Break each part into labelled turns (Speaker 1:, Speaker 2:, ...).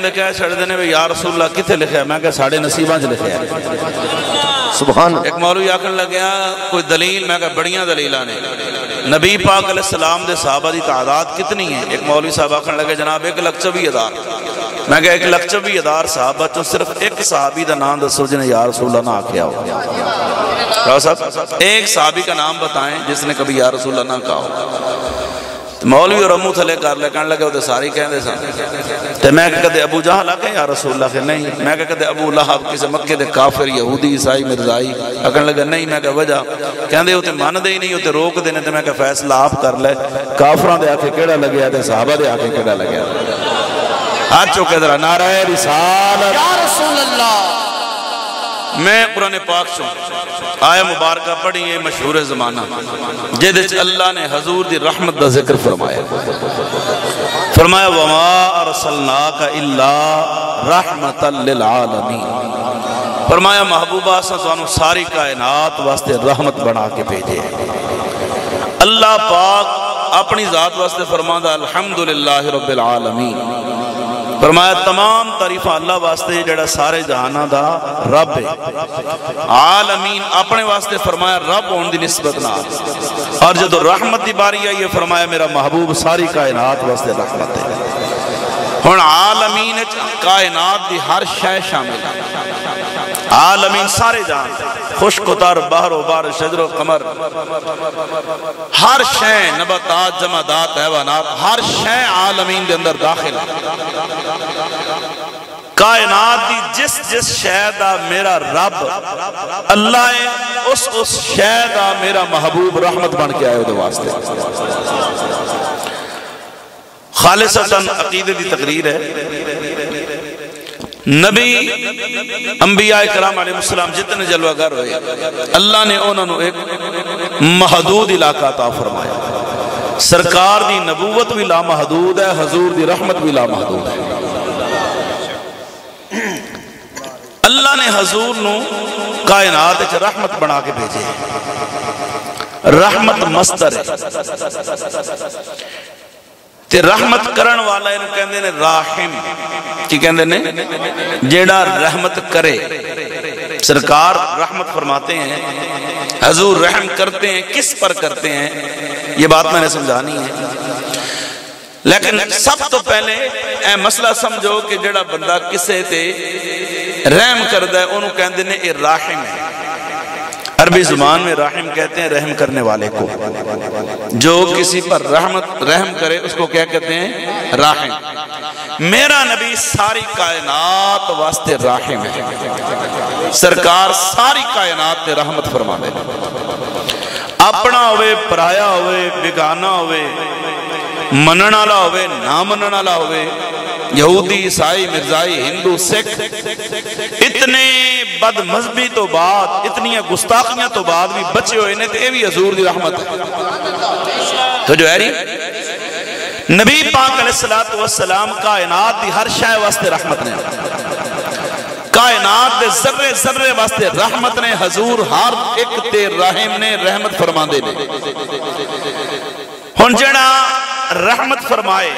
Speaker 1: لکھا ہے چھڑ دینے یا رسول اللہ کتے لکھا ہے؟ میں کہا ساڑھے نصیباں جو لکھا ہے۔
Speaker 2: سبحان
Speaker 1: ایک مولوی آکھن لگیا کوئی دلیل، میں کہا بڑیاں دلیلہ نے، نبی پاک علیہ السلام دے صحابہ دی تعداد کتنی ہے؟ ایک مولوی صاحب آکھن لگے جناب 1,24,000۔ میں کہا 1,24,000 صحابہ تو صرف ایک صحابی دا نام دسو جنہیں یا رسول اللہ نہ آکھیا ہو۔ صاحب ایک صحابی کا نام بتائیں جس نے کبھی یا رسول اللہ نہ کہا ہو۔ مولوی اور امو تھلے کر لے کہنے لگے وہ تو ساری کہہ دے سن، تو میں کہتے ابو جہل آکھے یا رسول اللہ کے نہیں، میں کہتے ابو لہب کسی مکہ دے کافر یہودی عیسائی مرزائی کہنے لگے نہیں، میں کہا وجہ کہنے وہ تو مان دے ہی نہیں، وہ تو روک دینے، تو میں کہا فیصلہ آپ کر لے، کافران دے آکھے کیڑا لگیا تے صحابہ دے آکھے کیڑا لگیا۔ آج چوکے ذرا نعرہ رسالت
Speaker 2: یا رسول اللہ۔
Speaker 1: میں قرآن پاک سن آیا مبارکہ پڑھی یہ مشہور زمانہ جیدے چھ اللہ نے حضور دی رحمت دا ذکر فرمایا، فرمایا وَمَا أَرْسَلْنَاكَ إِلَّا رَحْمَةً لِلْعَالَمِينَ، فرمایا محبوبہ سانو ساری کائنات واسطے رحمت بنا کے بھیجے۔ اللہ پاک اپنی ذات واسطے فرمایا الحمدللہ رب العالمین، فرمایا تمام تعریفہ اللہ واسطے جڑا سارے جہانہ دا رب ہے، عالمین اپنے واسطے فرمایا رب ہون دی نسبت نہ، اور جدو رحمت دی باری آئی ہے فرمایا میرا محبوب ساری کائنات واسطے رحمت ہے۔ ہن عالمین کائنات دی ہر شے شامل ہے، عالمین سارے جہان، خشک و تر، بحر و بار، شجر و قمر، ہر شے نباتات جمادات حیوانات، ہر شے عالمین دے اندر داخل ہے۔ کائنات دی جس شے دا میرا رب اللہ ہے، اس شے دا میرا محبوب رحمت بن کے آئے دے واسطے۔ خالصتاً عقیدے دی تقریر ہے، نبی انبیاء کرام علیہ السلام جتنے جلوہ گر ہوئے اللہ نے انہوں ایک محدود علاقہ عطا فرمایا، سرکار دی نبوت بھی لامحدود ہے، حضور دی رحمت بھی لامحدود ہے۔ اللہ نے حضور نو کائنات اچھ رحمت بنا کے بھیجے، رحمت مصدر ہے، تے رحمت کرن والا انہوں کہندے نے راحم، کی کہندے نے جیڑا رحمت کرے، سرکار رحمت فرماتے ہیں، حضور رحم کرتے ہیں، کس پر کرتے ہیں یہ بات میں نے سمجھانی ہے، لیکن سب تو پہلے اے مسئلہ سمجھو کہ جیڑا بندہ کسے تے رحم کردہ ہے انہوں کہندے نے اے راحم ہے۔ عربی زبان میں راحم کہتے ہیں رحم کرنے والے کو، جو کسی پر رحم کرے اس کو کیا کہتے ہیں؟ راحم۔ میرا نبی ساری کائنات واسطے راحم ہے، سرکار ساری کائنات تے رحمت فرما دے، اپنا ہوئے پرایا ہوئے بیگانہ ہوئے مننا لا ہوئے نہ مننا لا ہوئے، یہودی عیسائی مرزائی ہندو سکھ، اتنے بد مذہبی تو بعد اتنی گستاخیاں تو بعد بھی بچے ہوئے نے، تو یہ بھی حضور دی رحمت ہے۔ تو جو ہے نبی پاک علیہ السلام کائنات دی ہر شے واسطے رحمت نے، کائنات دے ذرے ذرے واسطے رحمت نے، حضور ہر ایک تے رحم نے رحمت فرما دے نے۔ ہن جڑا رحمت فرمائے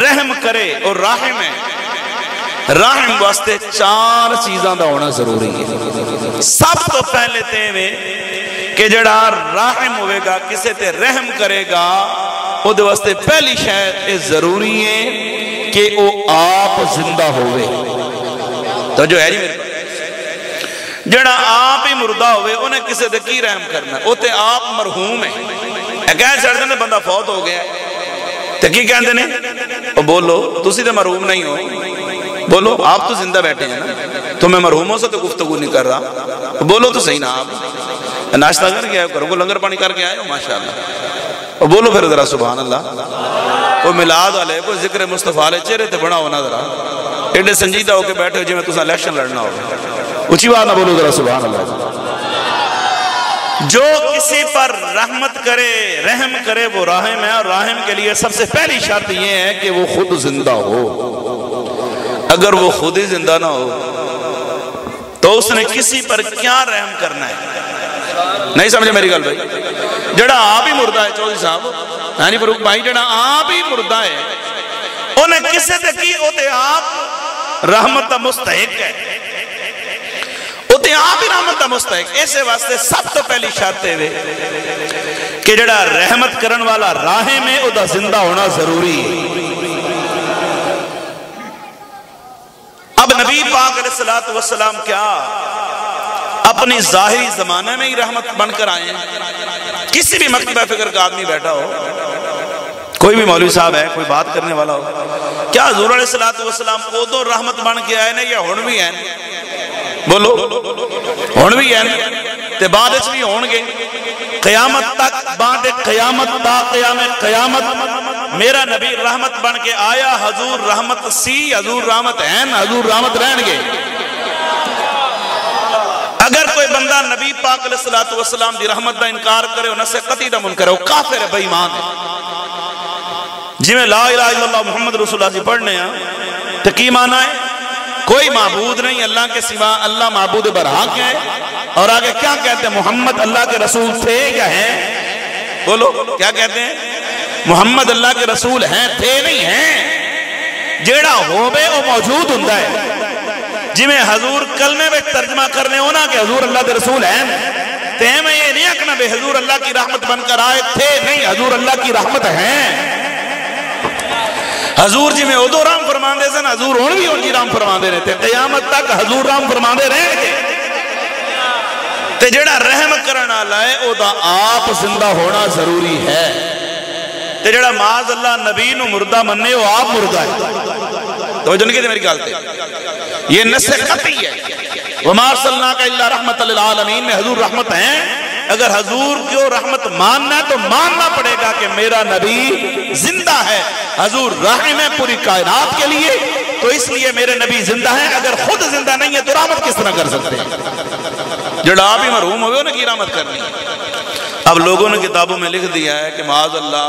Speaker 1: رحم کرے اور راحم ہے، راحم واسطے چار چیزاں دا ہونا ضروری ہے۔ سب تو پہلے تے کہ جڑا راحم ہوئے گا کسے تے رحم کرے گا وہ دے واسطے پہلی شاید ضروری ہے کہ وہ آپ زندہ ہوئے۔ تو جو ہے جڑا آپ ہی مردہ ہوئے انہیں کسے تے کی رحم کرنا ہے، وہ تے آپ مرحوم ہے۔ ایک ایسے چڑھ دیں بندہ فوت ہو گیا ہے تو کی کہندے نے وہ بولو تسی تے مرحوم نہیں ہو، بولو آپ تو زندہ بیٹھے ہیں نا، تو میں مرحوموں سے تو گفتگو نہیں کر رہا، بولو تو صحیح نا، آپ ناشتہ کر کے آئے کرو کو لنگر پانی کر کے آئے ہو ماشاءاللہ، اور بولو پھر ذرا سبحان اللہ، کوئی میلاد والے کوئی ذکر مصطفیٰ والے چہرے تے بڑا ہونا ذرا ایڈے سنجیدہ ہو کے بیٹھے ہو جی میں تسا الیکشن لڑنا ہو، اچھی بات نہ بولو ذرا سبحان اللہ۔ جو کسی پر رحمت کرے رحم کرے وہ راحم ہے، اور راحم کے لیے سب سے پہلی شرط یہ ہے کہ وہ خود زندہ ہو۔ اگر وہ خود ہی زندہ نہ ہو تو اس نے کسی پر کیا رحم کرنا ہے؟ نہیں سمجھے میری گل بھائی؟ جڑا آپ ہی مردہ ہے چودھری صاحب فاروق بھائی، جڑا آپ ہی مردہ ہے انہیں کسے تے کی ہوتے آپ رحمت دا مستحق ہے، اتنے آپ ہی رحمت دا مستحق۔ اسے واسطے سب تو پہلی شرط ہے کہ جڑا رحمت کرن والا راہیں میں او دا زندہ ہونا ضروری ہے۔ اب نبی پاک علیہ السلام کیا اپنی ظاہری زمانے میں ہی رحمت بن کر آئے ہیں؟ کسی بھی مکتبہ فکر کا آدمی بیٹھا ہو، کوئی بھی مولوی صاحب ہے، کوئی بات کرنے والا ہو، کیا حضور علیہ السلام ادو رحمت بن کے آئے نا یا ہن بھی ہیں؟ بولو ہن بھی ہیں تے بعد اس بھی ہون گے قیامت تک، بعد قیامت تا قیام قیامت میرا نبی رحمت بن کے آیا۔ حضور رحمت سی، حضور رحمت ہیں، حضور رحمت رہن گے۔ اگر کوئی بندہ نبی پاک علیہ السلام دی رحمت دا انکار کرے، انہاں سے قطعی دا منکر ہے، وہ کافر ہے، بے ایمان ہے۔ جی میں لا الہ الا اللہ محمد رسول اللہ جی پڑھنے ہیں تو کی معنی ہے؟ کوئی معبود نہیں اللہ کے سوا، اللہ معبود برحق ہے۔ اور آگے کیا کہتے ہیں؟ محمد اللہ کے رسول تھے یا ہیں؟ بولو کیا کہتے ہیں؟ محمد اللہ کے رسول ہیں، تھے نہیں ہیں۔ جیڑا ہو بے وہ موجود ہوتا ہے۔ جی میں حضور کلمے میں ترجمہ کرنے ہونا کہ حضور اللہ کے رسول ہیں، تے میں یہ نہیں اکنا بے حضور اللہ کی رحمت بن کر آئے تھے، نہیں، حضور اللہ کی رحمت ہیں۔ حضور جی میں ادو رام فرمان دے سن، حضور ہون بھی ان کی رام فرمان دے رہے تھے، قیامت تک حضور رام فرمان دے رہے تھے۔ تے جڑا رحم کرنا لائے او دا آپ زندہ ہونا ضروری ہے۔ تے جڑا معاذ اللہ نبی نو مردہ مننے وہ آپ مردہ ہے۔ تو جن کے تھے میری گالتے یہ نص قطعی ہے۔ وَمَا أَرْسَلْنَاكَ إِلَّا رَحْمَةً لِلْعَالَمِينَ میں حضور رحمت ہیں۔ اگر حضور کو رحمت ماننا ہے تو ماننا پڑے گا کہ میرا نبی زندہ ہے، حضور رحم ہے پوری کائنات کے لیے، تو اس لیے میرے نبی زندہ ہیں۔ اگر خود زندہ نہیں ہے تو رحمت کس طرح کر سکتے ہیں؟ جڑا آپ ہی مرحوم ہوئے انہیں کی رحمت کرنی ہے۔ اب لوگوں نے کتابوں میں لکھ دیا ہے کہ معاذ اللہ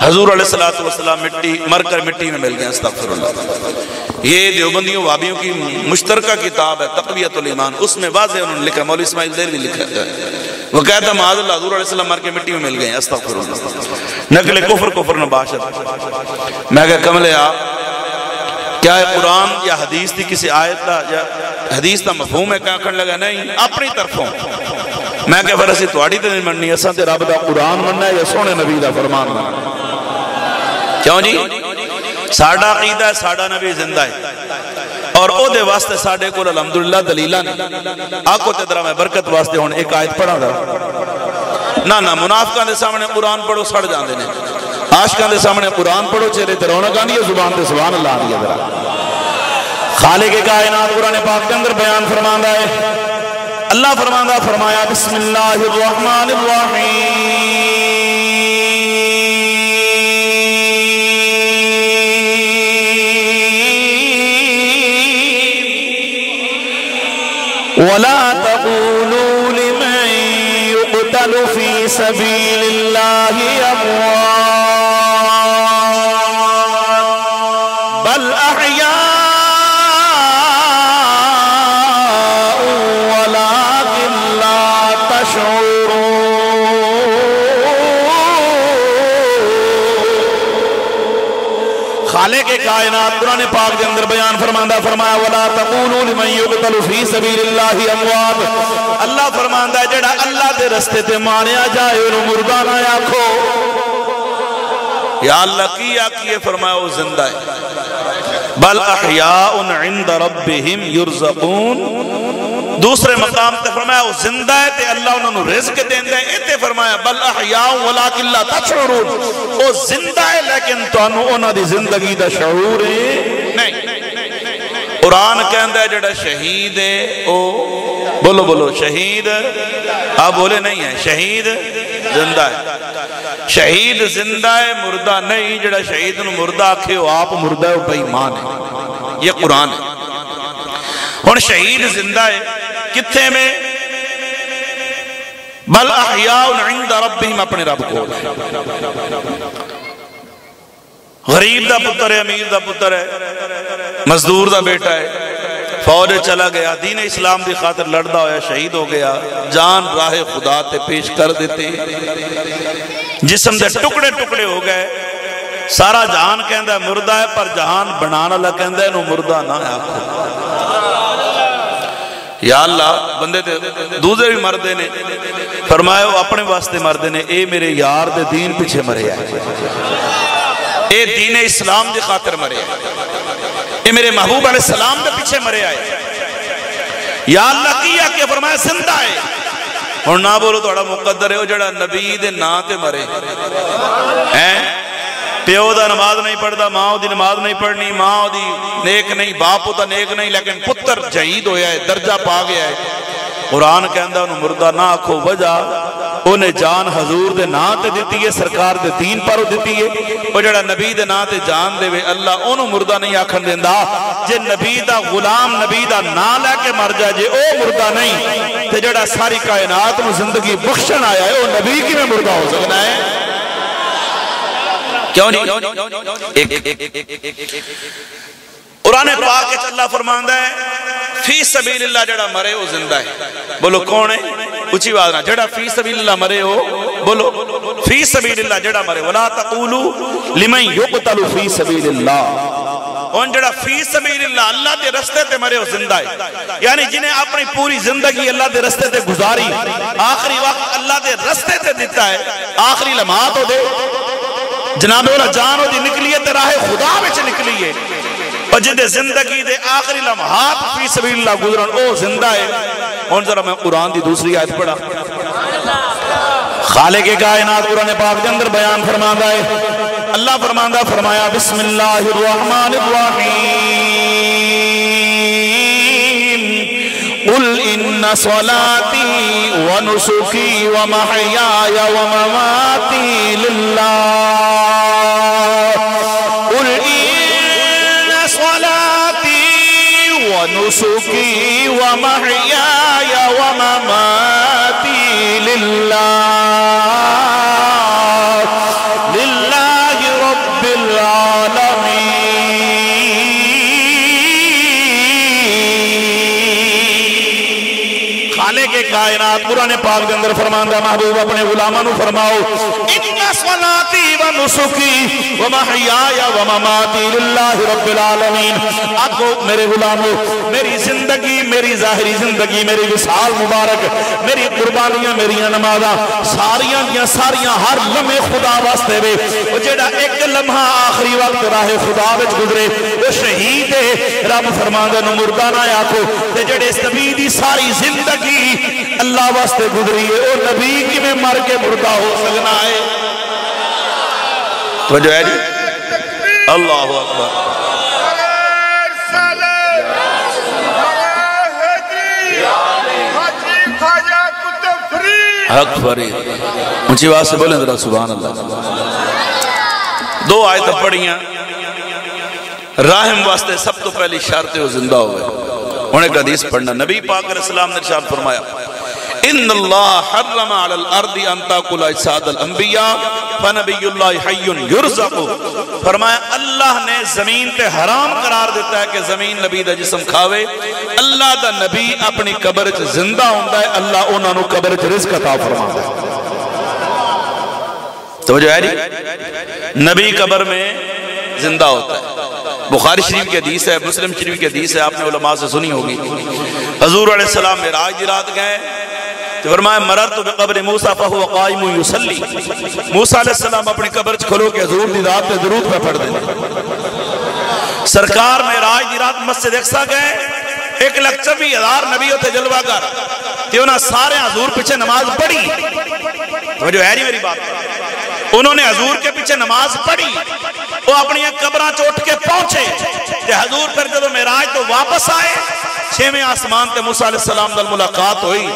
Speaker 1: حضور علیہ السلام مٹی مر کر مٹی میں مل گئے، استغفر اللہ۔ یہ دیوبندیوں وابیوں کی مشترکہ کتاب ہے تقویۃ الایمان، اس میں واضح انہوں نے لکھا، مولوی اسماعیل دہلوی لکھا ہے، وہ کہتا ہے معاذ اللہ حضور علیہ السلام مر کے مٹی میں مل گئے، استغفر اللہ۔ نقل کفر نباشر۔ میں کہا کملے آپ کیا ہے قرآن یا حدیث تھی کسی آیت کا یا حدیث کا مفہوم ہے؟ کہاں کھڑ لگا نہیں اپنی طرفوں۔ میں کہا پھر اسی توڑی تے نہیں مننی، اساں تے رب دا قرآن مننا ہے یا سونے نبی دا فرمان مننا؟ کیوں جی؟ ساڑھا عقیدہ ہے ساڑھا نبی زندہ ہے، اور او دے واسطے ساڑھے کو الحمدللہ دلیلہ نہیں۔ آکو تے درہ میں برکت واسطے ہونے ایک آیت پڑھا دا نہ منافقان دے سامنے قرآن پڑھو سڑ جان دینے، عاشقان دے سامنے قرآن پڑھو چہرے تے رونق آنی ہے، زبان تے سبحان اللہ آنی ہے۔ درہ خالق کائنات قرآن پاک کے اندر بیان فرمان رہا ہے، اللہ فرماندہ فرمایا بسم اللہ الرحمن الرحیم وَلَا تَقُولُوا لِمَنْ يُقْتَلُ فِي سَبِيلِ اللَّهِ أَمْوَاتٌ بَلْ أَحْيَاءٌ وَلَكِنْ لَا تَشْعُرُونَ۔ خالق کائنات قرآن پاک کے اندر بیان فرماندہ فرمایا وَلَا تَقُولُوا لِمَنْ يُقْتَلُ فِي سَبِيلِ اللَّهِ أَمْوَاتٌ۔ اللہ فرماندہ ہے جڑا اللہ دے رستے تے مانیا جائے انہوں مردہ نہ آکھو۔ یا اللہ کی آکھئے فرمایا وہ زندہ ہے، بل احیاء عند ربهم يرزقون۔ دوسرے مقام تے فرمایا وہ زندہ ہے تے اللہ انہوں نے رزق دیندہ ہے، ایتے فرمایا بل احیاء ولکن لا تشعرون، وہ زندہ ہے لیکن تو انہوں دی زندگی دا شعور ہے نہیں۔ قرآن کہندہ ہے جڑا شہید ہے او بولو بولو شہید، آپ بولے نہیں ہے، شہید زندہ ہے، شہید زندہ ہے مردہ نہیں۔ جڑا شہید نو مردہ آکھے وہ آپ مردہ ہے، وہ بے ایمان ہے، یہ قرآن ہے۔ اور شہید زندہ ہے کتھے میں؟ بل احیاء عند ربہم، اپنے رب کو۔ غریب دا پتر ہے، امیر دا پتر ہے، مزدور دا بیٹا ہے، فوج چلا گیا، دین اسلام دی خاطر لڑدا ہویا شہید ہو گیا، جان راہ خدا تے پیش کر دیتے، جسم دے ٹکڑے ٹکڑے ہو گئے، سارا جہان کہندا ہے مردہ ہے، پر جہان بنانا اللہ کہندا ہے انہوں مردہ نہ آکھو۔ یا اللہ بندے تے دوسرے بھی مردے نے، فرمایا وہ اپنے واسطے مردے نے، اے میرے یار دے دین پیچھے مرے آئے، اے دین اسلام دے خاطر مرے آئے، اے میرے محبوب علیہ السلام دے پیچھے مرے آئے۔ یا اللہ کیا کہ فرمایا زندہ ہے، اور نہ بولو توڑا مقدر ہے وہ جڑا نبی دے نا تے مرے پیو دا نماز نہیں پڑھدا، ماں دی نماز نہیں پڑھنی، ماں دی نیک نہیں، باپ دا نیک نہیں، لیکن پتر جہید ہویا ہے، درجہ پا گیا ہے۔ قرآن کہندا انہوں مردہ نہ آکھو، وجہ انہیں جان حضور دے نا تے دیتی ہے، سرکار دے دین پر دیتی ہے، وہ جڑا نبی دے نا تے جان دے وے اللہ انہوں مردہ نہیں آکھن دیندہ۔ جے نبی دا غلام نبی دا نا لے کے مر جائے جے او مردہ نہیں، تے جڑا ساری کائنات میں زندگی بخشن آیا ہے وہ نبی کی میں مردہ ہو سکتا ہے؟ کیوں نہیں؟ قرآن پاک کے اللہ فرماندہ ہے فی سبیل اللہ جڑا مرے وہ زندہ ہے۔ بولو کون ہے؟ اچھی بات نہ، جڑا فی سبیل اللہ مرے ہو، بولو فی سبیل اللہ جڑا مرے، وَلَا تَقُولُوا لِمَنْ يُقْتَلُ فِي سَبِيلِ اللَّهِ، ان جڑا فی سبیل اللہ اللہ دے رستے تے مرے وہ زندہ ہے، یعنی جنہیں اپنی پوری زندگی اللہ دے رستے تے گزاری، آخری وقت اللہ دے رستے تے دیتا ہے، آخری لمحات ہو دے جناب والا جان ہو دی نکلیے تے راہ خدا بچ نکلیے، اور جنہیں زندگی دے آخری لمحات فی سبیل اللہ گزرن او زندہ ہے۔ اور ذرا میں قرآن دی دوسری آیت پڑھا، خالق کائنات قرآن پاک کے اندر بیان فرماندہ ہے، اللہ فرماندہ فرمایا بسم اللہ الرحمن الرحیم قل ان صلاتی ونسکی ومحیای ومماتی للہ قل ان صلاتی ونسکی ومحیای ومماتی للہ کائنات قرآن پاک کے اندر فرماندہ محبوب اپنے غلاموں نے فرماؤ ان صلاتی و نسکی و محیای و مماتی للہ رب العالمین، آکو میرے غلاموں میری زندگی، میری ظاہری زندگی، میری وصال مبارک، میری قربانیاں، میری نمازاں ساریاں دیا ساریاں ہر لمحے خدا واسطے وے، وہ جڑا ایک لمحہ آخری وقت راہ خدا وچ گزرے وہ شہید ہے۔ رب فرماندہ نو مردہ نہ آکھو، تے جڑے اس نبی دی ساری زندگی اللہ واسطے گزری ہے وہ نبی کی میں مر کے مردہ ہو سکنا ہے۔ توجہ ہے جی؟ اللہ اکبر۔ حق فرید اونچی آواز سے بولیں ذرا سبحان اللہ۔ دو آیتیں پڑھیاں، راہم واسطے سب تو پہلی شرط ہے وہ زندہ ہوئے۔ انہیں ایک حدیث پڑھنا، نبی پاک علیہ السلام نے ارشاد فرمایا ان اللہ حرم علی الارض ان تاکل اجساد الانبیاء فنبی اللہ حی یرزق، فرمایا اللہ نے زمین تے حرام قرار دیتا ہے کہ زمین نبی دا جسم کھاوے، اللہ دا نبی اپنی قبر چ زندہ ہوندہ ہے، اللہ انہوں نے قبر چ رزق عطا فرماتا ہے۔ توجہ ہے جی؟ نبی قبر میں زندہ ہوتا ہے۔ بخاری شریف کی حدیث ہے، مسلم شریف کی حدیث ہے، آپ نے علماء سے سنی ہوگی، حضور علیہ السلام معراج دی رات گئے تو فرمایا مررت بقبر موسیٰ فہو قائم یصلی، موسیٰ علیہ السلام اپنی قبر کھلو کے حضور دی رات پہ درود پہ پڑھ دیں۔ سرکار معراج دی رات مسجد اقصی گئے، 1,24,000 نبی ہوتے جلوہ گر تے انہاں سارے حضور پیچھے نماز پڑھی۔ توجہ ہے نہیں میری بات؟ انہوں نے حضور کے پیچھے نماز پڑھی، وہ اپنی قبران چوٹ کے پہنچے کہ حضور پر جب معراج تو واپس آئے، 6ویں آسمان تے موسیٰ علیہ السلام دل ملاقات ہوئی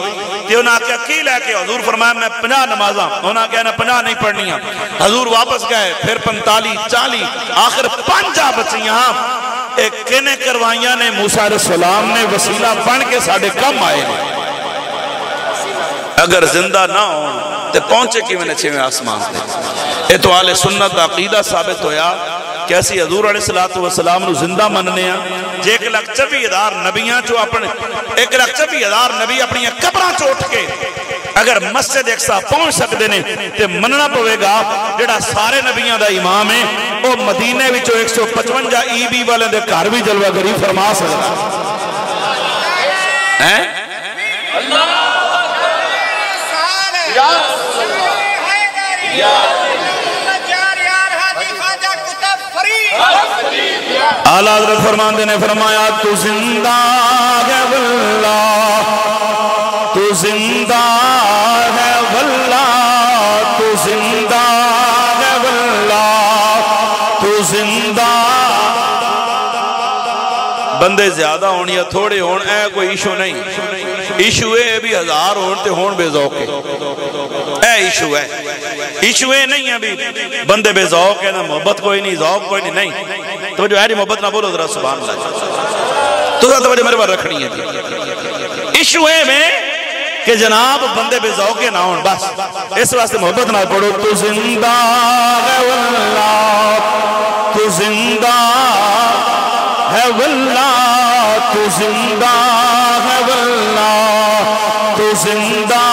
Speaker 1: کہ انہاں کیا کی لے کے حضور فرمایا میں 50 نمازاں، انہاں کہنا 50 نہیں پڑھنیاں، حضور واپس گئے پھر 45 40 آخر 5 بچیاں، ایک کنے کروائیاں نے موسیٰ علیہ السلام نے وسیلہ بن کے ساڑھے کم آئے، اگر زندہ نہ ہوں تے پہنچے کی میں نے 6ویں آسمان تے۔ اے تو آل سنت عقیدہ ثابت ہویا کیسی حضور علیہ السلام نو زندہ مننے ہیں، جے 1,24,000 نبیاں جو اپنے 1,24,000 نبی اپنی قبران چوٹ کے اگر مسجد اقصی پہنچ سکتے نے تے مننا پوے گا جڑا سارے نبیاں دا امام ہے او مدینے وچوں 155 ای بی والے دے گھر بھی جلوہ گری فرما سکتا ہے اعلیٰ حضرت فرماندے نے فرمایا تو زندہ ہے واللہ تو زندہ ہے واللہ تو زندہ ہے واللہ تو زندہ بندے زیادہ ہون یا تھوڑے ہون اے کوئی ایشو نہیں ایشو ہے بھی ہزار ہون تے ہون بے ذوق ہے اے ایشو ہے ایشو ہے نہیں ہے بھی بندے بے ذوق ہے نا محبت کوئی نہیں ذوق کوئی نہیں تو جو ہے جی محبت نہ بولو ذرا سبحان اللہ تو ذرا توجہ میرے بار رکھنی ہے ایشو ہے میں کہ جناب بندے بے ذوق نہ ہون بس اس واسطے محبت نہ پڑھو تو زندہ ہے واللہ تو زندہ ہے واللہ تو زندہ ہے واللہ تو زندہ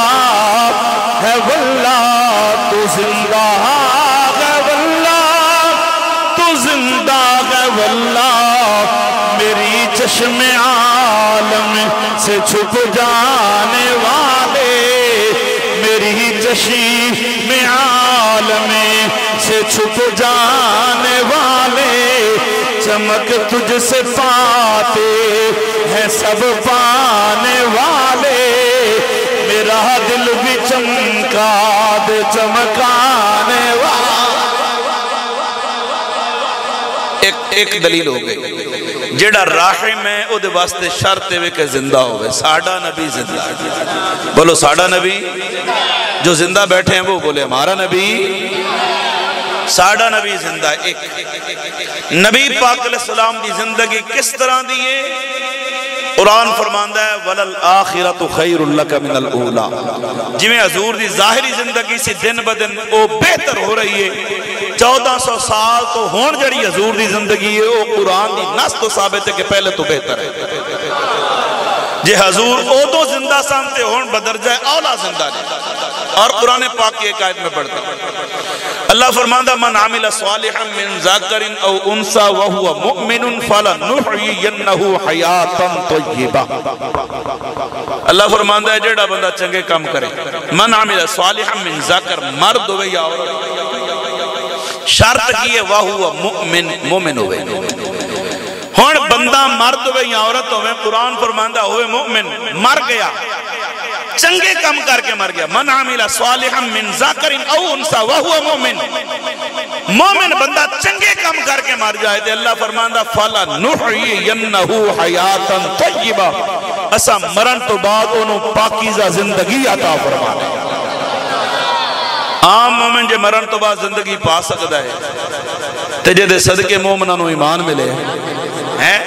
Speaker 1: ہے واللہ تو زندہ ہے واللہ تو زندہ ہے واللہ میری چشم عالم سے چھپ جانے والے میری چشم عالم سے چھپ جانے والے چمک تجھ سے پاتے ہیں سب پانے والے میرا دل بھی چمکا دے چمکانے والے ایک دلیل ہو گئی جیڑا راحم ہے او دے واسطے شرط ہے کہ زندہ ہوئے ساڑھا نبی زندہ ہے بولو ساڑھا نبی جو زندہ بیٹھے ہیں وہ بولے ہمارا نبی ساڑھا نبی زندہ ہے ایک نبی پاک علیہ السلام دی زندگی کس طرح دیئے قرآن فرماندہ ہے وَلَلْآخِرَةُ خَيْرٌ لَكَ مِنَ الْأُولَى جی میں حضور دی ظاہری زندگی سے دن بدن وہ بہتر ہو رہی ہے 1400 سال تو ہون جڑی حضور دی زندگی ہے وہ قرآن دی نص تو ثابت ہے کہ پہلے تو بہتر ہے جی حضور او تو زندہ سامتے ہون بدرجہ اولا زندہ نہیں اور قرآن پاک کی ایک آیت میں پڑھتا اللہ فرماندہ من عمل صالحا من ذاکر او انسا وہو مؤمن فلنحیینہو حیاتا طیبہ اللہ فرماندہ ہے جیڑا بندہ چنگے کام کرے من عمل صالحا من ذاکر مرد ہوئے یا عورت شرط کیے وہو مومن ہوئے ہون بندہ مرد ہوئے یا عورت ہوئے قرآن فرماندہ ہوئے مومن مر گیا چنگے کم کر کے مر گیا من عمل صالحا من ذکر او انثى وهو مومن مومن بندہ چنگے کم کر کے مر جائے تے اللہ فرماندا فلنحیینہ حیاتا طیبہ اسا مرن تو بعد انہوں پاکیزہ زندگی عطا فرمانے عام مومن جے مرن تو بعد زندگی پا سکتا ہے تے جے دے صدقے مومنہ نو ایمان ملے ہیں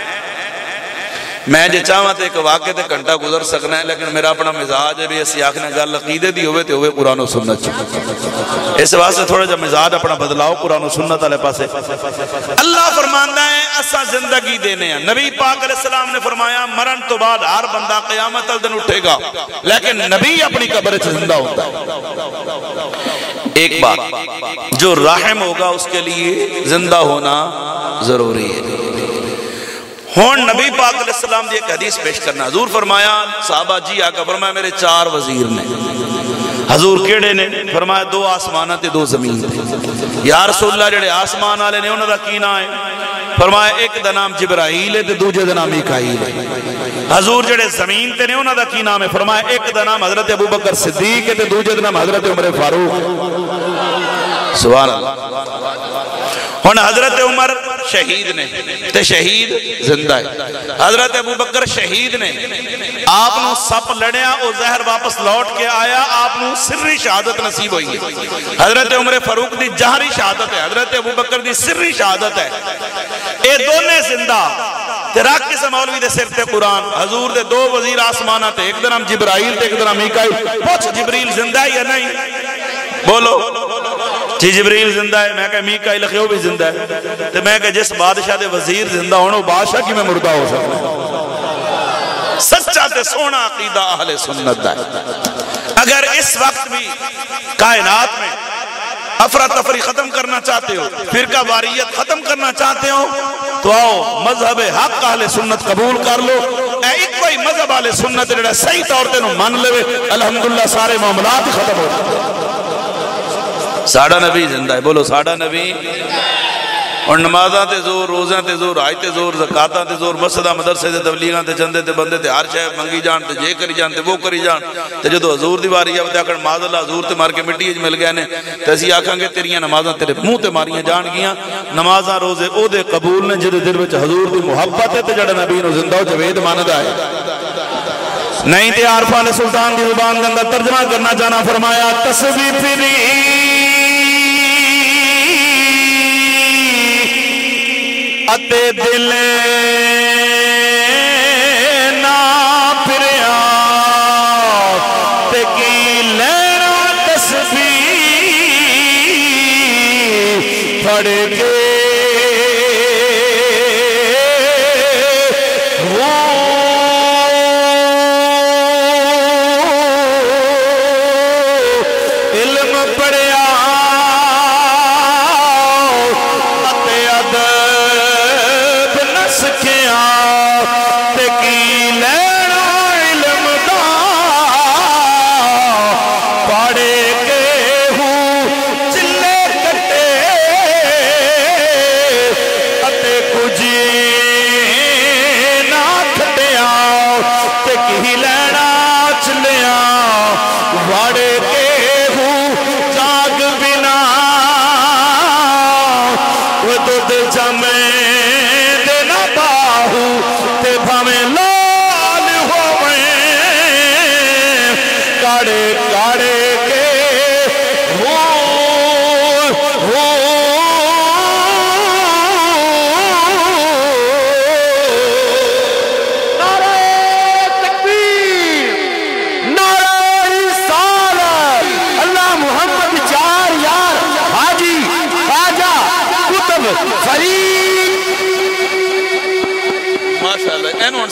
Speaker 1: میں جے چاہاں تے ایک واقعے تے گھنٹہ گزر سکنا ہے لیکن میرا اپنا مزاج ہے بھی اسی آخنے گل عقیدے دی ہوئے تے ہوئے قرآن و سنت چاہیے اس واسطے تھوڑا جا مزاج اپنا بدلاؤ قرآن و سنت علیہ پاسے اللہ فرماندہ ہے اسا زندگی دینے ہیں نبی پاک علیہ السلام نے فرمایا مرن تو بعد ہر بندہ قیامت الدن اٹھے گا لیکن نبی اپنی قبر سے زندہ ہوتا ہے ایک بات جو رحم ہوگا اس کے لیے زندہ ہونا ضروری ہے ہون نبی پاک علیہ السلام دی ایک حدیث پیش کرنا حضور فرمایا صحابہ جی آقا فرمایا میرے 4 وزیر نے حضور کیڑے نے فرمایا 2 آسمانہ تے 2 زمین تے یا رسول اللہ جڑے آسمان آلے نے انہوں دا کی نام ہے فرمایا ایک دا نام جبرائیل ہے تے دوجہ دا نام میکائیل ہے حضور جڑے زمین تے نے انہوں دا کی نام ہے فرمایا ایک دا نام حضرت ابوبکر صدیق ہے تے دوجہ دا نام حضرت عمر فاروق سبحان اللہ ہون حضرت عمر شہید نے تے شہید زندہ ہے حضرت ابوبکر شہید نے آپ نو سپ لڑیا او زہر واپس لوٹ کے آیا آپ نو سری شہادت نصیب ہوئی ہے حضرت عمر فاروق دی جہری شہادت ہے حضرت ابوبکر دی سری شہادت ہے اے دونے زندہ تیراک کس مولوی دے سر تے قرآن حضور دے 2 وزیر آسمانہ تے ایک درام جبرائیل تے ایک درام میکائیل پوچھ جبریل زندہ ہے یا نہیں بولو جی جبریل زندہ ہے میں کہا میکائیل خیو بھی زندہ ہے تو میں کہا جس بادشاہ دے وزیر زندہ ہونا بادشاہ کی میں مردہ ہو سکتا سچا تے سونا عقیدہ اہل سنت ہے اگر اس وقت بھی کائنات میں افراتفری ختم کرنا چاہتے ہو، فرقہ واریت ختم کرنا چاہتے ہو، تو آؤ مذہب حق اہل سنت قبول کر لو. اے ایک کوئی مذہب اہل سنت جڑا صحیح طور تے نو من لے، الحمدللہ سارے معاملات ختم ہو جاتے. ساڑھا نبی زندہ ہے، بولو ساڑھا نبی. اور نمازاں تے زور، روزاں تے زور، آئی تے زور، زکاتاں تے زور، مسجدہ مدرسے تے تبلیغاں تے چندے تے بندے تے ہر شے منگی جان تے جے کری جان تے وہ کری جان تے جدو حضور دی واری آوے تے آکھن معاذ اللہ حضور تے مار کے مٹی وچ مل گئے نے تے اسی آکھاں گے تیریاں نمازاں تیرے منہ تے ماریاں جان گیاں. نمازاں روزے او دے قبول نے جدے دل وچ حضور دی محبت ہے تے جڑا نبی نو زندہ جوید ماندا ہے. نہیں تے عارف علیہ سلطان دی زبان دے اندر ترجمہ کرنا چاہنا فرمایا تسبیح فری اتے دل نا پھریا تے کی لینا تسبیح پڑھ کے علم پڑھیا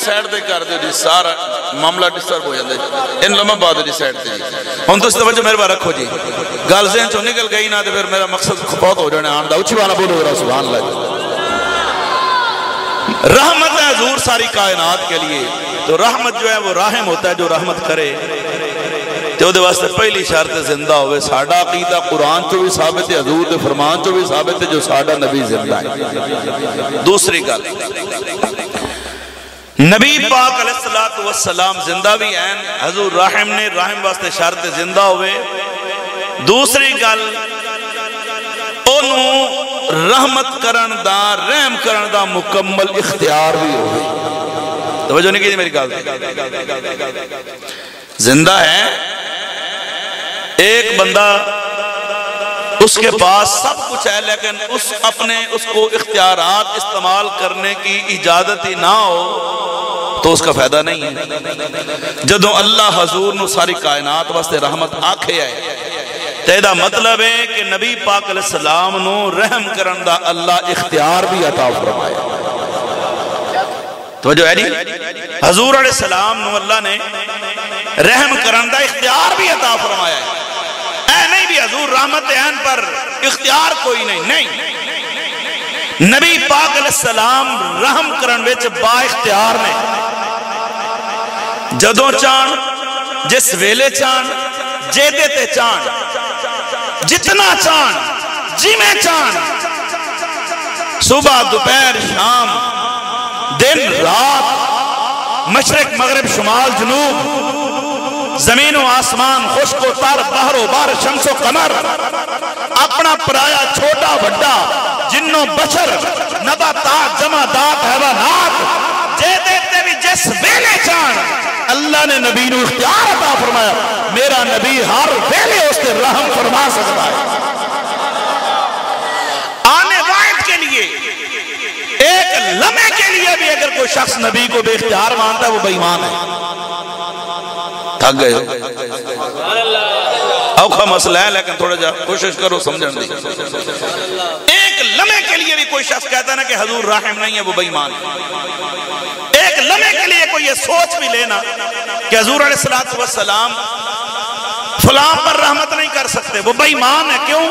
Speaker 1: سائڈ دے کر دے جی سارا معاملہ ڈسٹرب ہو جاندے ان لمحہ بعد جی سائڈ دے جی ہن تو اس توجہ میرے بار رکھو جی گل ذہن چوں نکل گئی نہ تے پھر میرا مقصد بہت ہو جانے آن دا اچھی والا بولو ذرا سبحان اللہ جی. رحمت ہے حضور ساری کائنات کے لیے. تو رحمت جو ہے وہ راحم ہوتا ہے جو رحمت کرے تے دے واسطے پہلی شرط زندہ ہوئے. ساڈا عقیدہ قرآن چوں بھی ثابت ہے، حضور دے فرمان چوں بھی ثابت ہے جو ساڈا نبی زندہ ہے. دوسری گل نبی پاک علیہ السلام زندہ بھی ہیں، حضور رحم نے رحم واسطے شرط زندہ ہوئے. دوسری گل انہوں رحمت کرن دا رحم کرن دا مکمل اختیار بھی ہوئے. توجہ نہیں کی میری گل زندہ ہے ایک بندہ اس کے پاس سب کچھ ہے لیکن اس کو اختیارات استعمال کرنے کی اجازت ہی نہ ہو تو اس کا فائدہ نہیں ہے. جدو اللہ حضور نو ساری کائنات واسطے رحمت آکھے آئے تیدہ مطلب ہے کہ نبی پاک علیہ السلام نو رحم کرن دا اللہ اختیار بھی عطا فرمایا. توجہ ہے نہیں حضور علیہ السلام نو اللہ نے رحم کرن دا اختیار بھی عطا فرمایا ہے. اے نہیں بھی حضور رحمت عین پر اختیار کوئی نہیں نبی پاک علیہ السلام رحم کرن وچ با اختیار نے. جدوں چان جس ویلے چان جیدے تے چان جتنا چان جی میں چان صبح دوپہر شام دن رات مشرق مغرب شمال جنوب زمین و آسمان خشک و تر بحر و بار شمس و قمر اپنا پرایا چھوٹا بڑا جن و بشر نباتات جمادات حیوانات جیدے تے بھی جس ویلے چان اللہ نے نبی نو اختیار عطا فرمایا. میرا نبی ہر ویلے اس سے رحم فرما سکتا ہے. آنے واحد کے لیے ایک لمحے کے لیے بھی اگر کوئی شخص نبی کو بے اختیار مانتا ہے وہ بے ایمان ہے. تھک گئے اوکھا مسئلہ ہے لیکن تھوڑا جا کوشش کرو سمجھن دی. ایک لمحے کے لیے بھی کوئی شخص کہتا ہے نا کہ حضور رحم نہیں ہے وہ بے ایمان ہے. ایک لمحے کے لیے کوئی یہ سوچ بھی لینا کہ حضور علیہ السلام فلاں پر رحمت نہیں کر سکتے وہ بے ایمان ہے. کیوں؟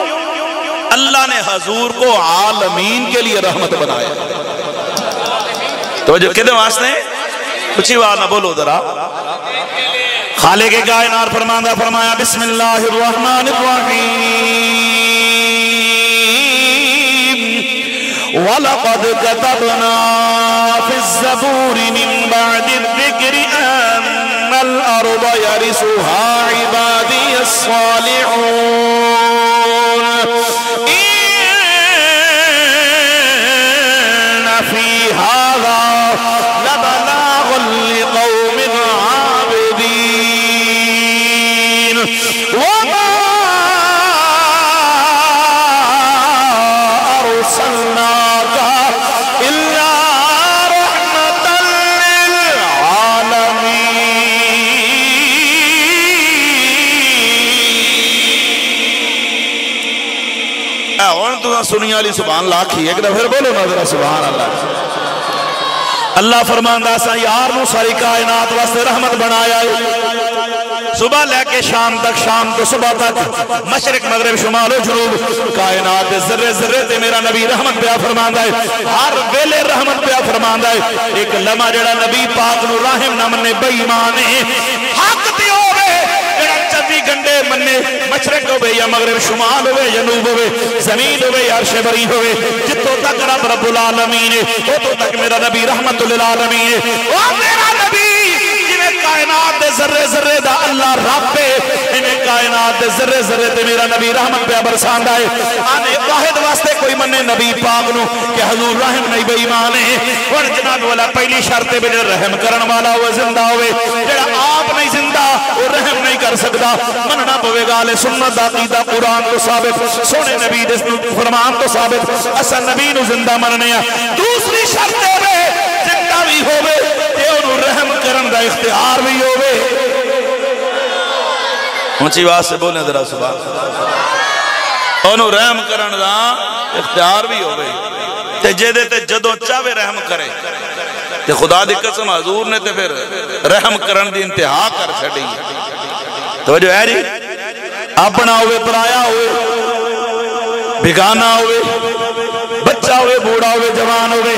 Speaker 1: اللہ نے حضور کو عالمین کے لیے رحمت بنایا. تو جو کدھے واسطے کچھ بات نہ بولو ذرا. خالق کائنات فرمایا بسم اللہ الرحمن الرحیم وَلَقَدْ كَتَبْنَا فِي الزَّبُورِ مِن بَعْدِ الذِّكْرِ أَنَّ الْأَرْضَ يَرِثُهَا عِبَادِيَ الصَّالِحُونَ إِنَّ فِي هَذَا لَبَلَاغًا لِقَوْمٍ عَابِدِينَ وَمَا أَرْسَلْنَاكَ إِلَّا رَحْمَةً لِلْعَالَمِينَ. اون تو سنی والی سبحان اللہ کی ایک دفعہ بولو نا ذرا سبحان اللہ. اللہ فرماندا سا یار نو ساری کائنات واسطے رحمت بنایا ہے. صبح لے کے شام تک، شام تو صبح تک، مشرق مغرب شمال و جنوب کائنات ذرے ذرے تے میرا نبی رحمت پیا فرماندا ہے. ہر ویلے رحمت پیا فرماندا ہے. ایک لمحہ جڑا نبی پاک نو رحم نہ منے بے ایمان ہے حق تے ہوے جڑا 24 گھنٹے منے مشرق ہوے یا مغرب شمال ہوے جنوب ہوے زمین ہوے یا عرش بری ہوے جتوں تک رب العالمین ہے اتوں تک میرا نبی رحمت للعالمین ہے. او میرا نبی کائنات دے ذرے ذرے دا اللہ رب ہے انہیں کائنات دے ذرے ذرے دے میرا نبی رحمت پہ برساندہ ہے. آنے واحد واسطے کوئی مننے نبی پاک نو کہ حضور رحم نہیں بے ایمان ہے. اور جناب والا پہلی شرط ہے جو رحم کرن والا وہ زندہ ہوئے. جڑا آپ نہیں زندہ وہ رحم نہیں کر سکتا. مننا پوے گا لے سنت عقیدہ قرآن تو ثابت سونے نبی دے فرمان تو ثابت اسا نبی نو زندہ مننے ہیں. دوسری شرط ہوئے زندہ بھی ہوئے رحم کرن دا اختیار بھی ہوئے. اونچی بات سے بولیں ذرا سبحان انہوں رحم کرن دا اختیار بھی ہوئے. تے جدے تے جدوں چاہے رحم کرے تے خدا دی قسم حضور نے تے پھر رحم کرن دی انتہا کر چھڑی. توجہ ہے جی. اپنا ہوئے پرایا ہوئے بگانا ہوئے بچہ ہوئے بوڑھا ہوئے جوان ہوئے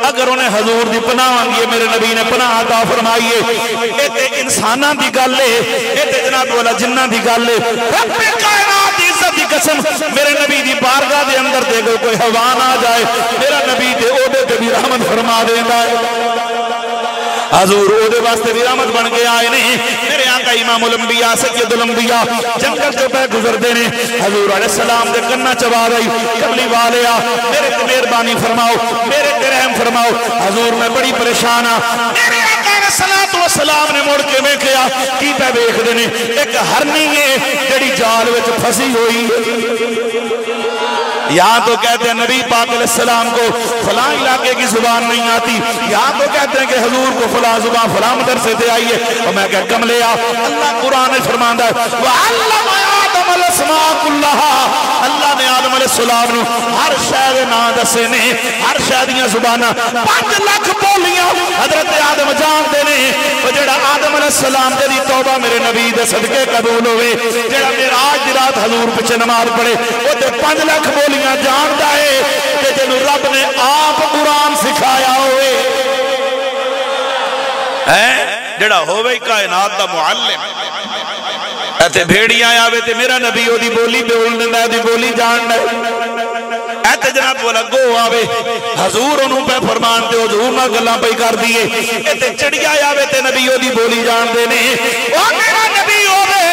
Speaker 1: اگر انہیں حضور دی پناہ مانگیے میرے نبی نے پناہ عطا فرمائیے. ایتے انساناں دی گل ہے ایتے جناب والا جنہ دی گل ہے. رب کائنات دی عزت دی قسم میرے نبی دی بارگاہ دے اندر دے کوئی حوان آ جائے میرا نبی دے عہدے تے بھی رحمت فرما دیندا ہے. حضور عہدے واسطے بھی رحمت بن کے آئے نہیں. میرے آقا امام الانبیاء سید الانبیاء جنگل جو پہ گزر دینے حضور علیہ السلام دے کنہ چبا رہی کملی والیا میرے تے مہربانی فرماؤ میرے تے رحم فرماؤ. حضور میں بڑی پریشان ہاں. میرے آقا علیہ السلام نے موڑ کے میں کیا کی پہ بیک دینے ایک ہرنی ہے جڑی جال وچ پھسی ہوئی. یہاں تو کہتے ہیں نبی پاک علیہ السلام کو فلاں علاقے کی زبان نہیں آتی. یہاں تو کہتے ہیں کہ حضور کو فلاں زبان فلاں مدرسے سے آئیے. اور میں کہا کم لے آ اللہ قرآن فرماندہ ہے وَعَلَّمَ آدَمَ الْأَسْمَاءَ كُلَّهَا. اللہ نے آدم علیہ السلام نو ہر شے دے نام دسے نے ہر شے دیاں زباناں 5 لاکھ بولیاں حضرت آدم جانتے نے. اور جڑا آدم علیہ السلام دے دی توبہ میرے نبی دے صدقے قبول ہوئے جڑا معراج دی رات حضور پیچھے نماز پڑھے وہ تے 5 لاکھ بولیاں جانتا ہے کہ جنہوں رب نے آپ قرآن سکھایا ہوئے جڑا ہوئے کائنات دا معلم. ایتے بھیڑیاں آوے تے میرا نبی ہو دی بولی بولنے دا دی بولی جاننا ہے. ایتے جناب بولا گو آوے حضور انہوں پہ فرمان دے حضور نہ گلاں پہ کر دیئے. ایتے چڑیا آوے تے نبی ہو دی بولی جان دینے. اور میرا نبی ہوئے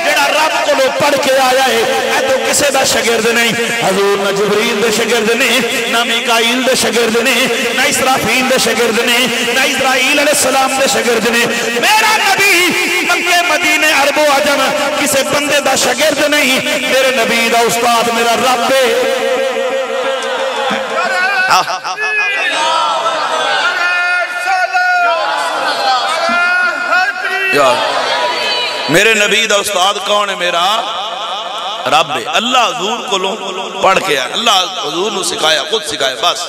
Speaker 1: جڑا رب کو لو پڑھ کے آیا ہے اے تو کسے دا شگرد نہیں. حضور نہ جبریل دے شگرد نہیں نہ میکائیل دے شگرد نہیں نہ اسرافیل دے شگرد نہیں نہ اسرائیل علیہ السلام دے شگرد نہیں. میرا نبی مکہ مدینے عرب و عجم کسے بندے دا شگرد نہیں. میرے نبی دا استاد میرا رب ہے. میرے نبی دا استاد کون ہے میرا رب ہے. اللہ حضور کو لوں پڑھ کے آیا اللہ حضور نو سکھایا خود سکھایا بس.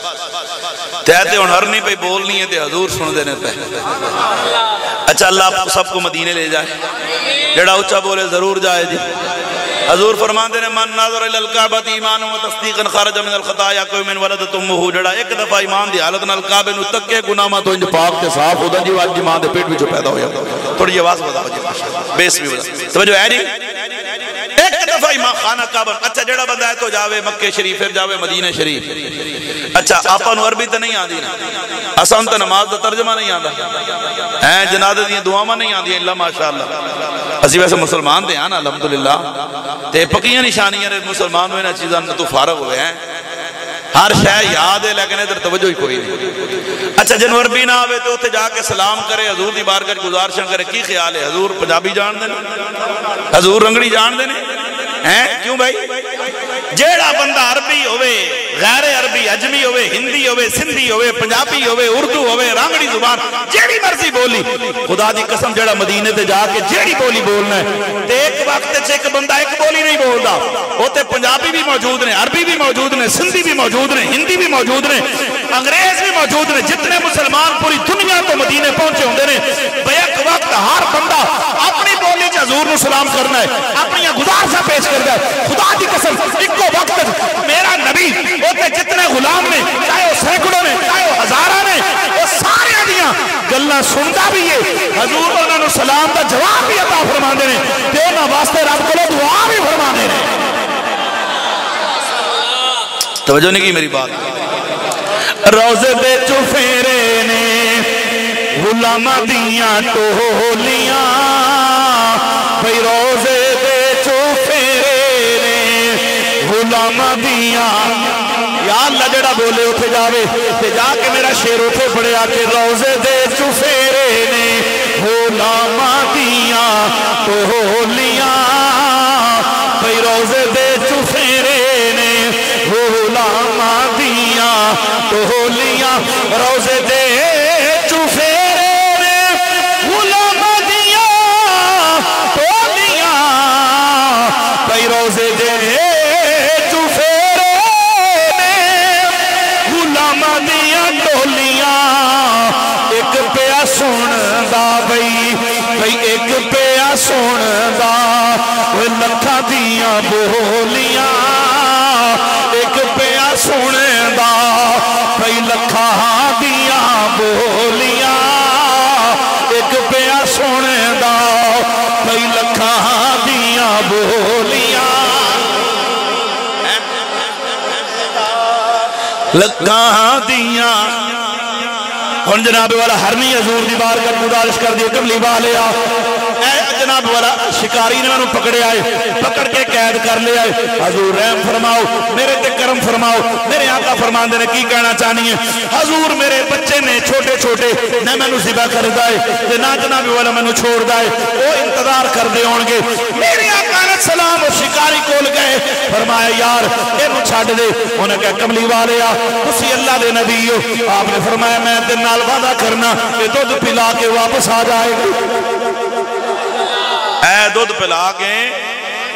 Speaker 1: تیتے ان ہر نہیں پہ بولنی ہے تے حضور سن دینے پہ. اچھا اللہ سب کو مدینے لے جائے جڑا اچھا بولے ضرور جائے جی. حضور فرماندے نے من ناظر الی الکعبۃ ایمانا و تصدیقا خرج من الخطایا کومن ولدت امہ، جڑا ایک دفعہ ایمان دی حالت نال کعبے نو تکے گناہ ما تو انج پاک تے صاف ہودا جی اج ماں دے پیٹ وچ پیدا ہویا۔ تھوڑی آواز بتاؤ جی ماشاءاللہ، بیس بھی بتا توجہ ہے جی۔ ایک دفعہ ایمان خانہ کعبہ، اچھا جڑا بندہ ہے تو جاوے مکہ شریف، پھر جاوے مدینہ شریف۔ اچھا آپا نو عربی تے نہیں آندی نا، اساں تے نماز دا ترجمہ نہیں آندا ہیں، جنازے دی دعاواں نہیں آندی اللہ ماشاءاللہ۔ اسی ویسے مسلمان دے ہیں نا الحمدللہ، تے پکیاں نشانیاں نے مسلمان ہوئے نا چیزاں تو فارغ ہوئے ہیں، ہر شے یاد ہے لیکن ادھر توجہ ہی کوئی نہیں۔ اچھا جنور بھی نہ آوے تو اتھے جا کے سلام کرے، حضور دی بارگاہ گزارشاں کرے، کی خیال ہے؟ حضور پنجابی جان دے نا، حضور رنگڑی جان دے نا، ہیں کیوں بھائی؟ جیڑا بندہ عربی ہوئے، غیر عربی، عجمی ہوئے، ہندی ہوئے، سندھی ہوئے، پنجابی ہوئے، اردو ہوئے، رانگڑی زبان، جیڑی مرضی بولی، خدا دی قسم جیڑا مدینے تے جا کے جیڑی بولی بولنا ہے، تے ایک وقت سے ایک بندہ ایک بولی نہیں بولدا، ہوتے پنجابی بھی موجود نے، عربی بھی موجود نے، سندھی بھی موجود نے، ہندی بھی موجود نے، انگریز بھی موجود نے، جتنے مسلمان پوری دنیا تو مدینے پہنچے ہوندے نے، بیک وقت ہر بندہ اپنی بولی چ حضور نو سلام کرنا ہے، اپنی گزارشاں پیش کرنا ہے۔ خدا دی قسم ایکو وقت میرا نبی ہوتے جتنے غلام نے، چاہے وہ سینکڑوں نے، چاہے وہ ہزاراں نے، وہ سارے دیاں گلاں سندا بھی ہے، حضور انہاں نو سلام دا جواب بھی عطا فرماندے نے، تے انہاں واسطے رب کولوں دعا بھی فرماندے نے۔ توجہ نہیں کی میری بات؟ روزے دے چفیرے نے غلاماں دیاں ٹولیاں، بھئی روزے دے چفیرے نے غلاماں دیاں، یا اللہ جڑا بولے اتھے جاوے تے جا کے میرا شیر اتھے پڑے آ کے روزے دے چفیرے نے غلاماں دیاں ٹولیاں، بھئی روزے دے چفیرے نے غلاماں دیاں ٹولیاں، روزے دے چفیرے نے غلاماں دیاں ٹولیاں، بھئی روزے دے چفیرے نے غلاماں دیاں ٹولیاں، ایک پیا سندا بھئی ایک پیا سندا لکھاں دیاں بولیاں، ایک پیا سندا بھئی لکھاں دیاں بولیاں، ایک پیا سندا بھئی لکھاں دیاں بولیاں، لکھاں دیاں۔ ہن جناب والا ہرنی حضور دی بارگاہ گزارش کر دی کملی والے آ، اے جناب والا شکاری نے میں پکڑے آئے، پکڑ کے قید کر لے آئے، حضور رحم فرماؤ، میرے تے کرم فرماؤ، میرے آقا فرماندے نے کی کہنا چاہنی ہے؟ حضور میرے بچے نے چھوٹے چھوٹے، نہ میں نو ذبح کر دائے تے نہ جناب والا میں نو چھوڑ دائے، وہ انتظار کر دے ہون گے۔ میرے آقا علیہ السلام اور شکاری کول گئے، فرمایا یار اے نو چھڈ دے، انہیں کہا کملی والے آ تسی اللہ دے نبی ہو، آپ نے فرمایا میں تے نال وعدہ کرنا کہ دودھ پلا کے واپس آ جائے گا، اے دودھ پلا کے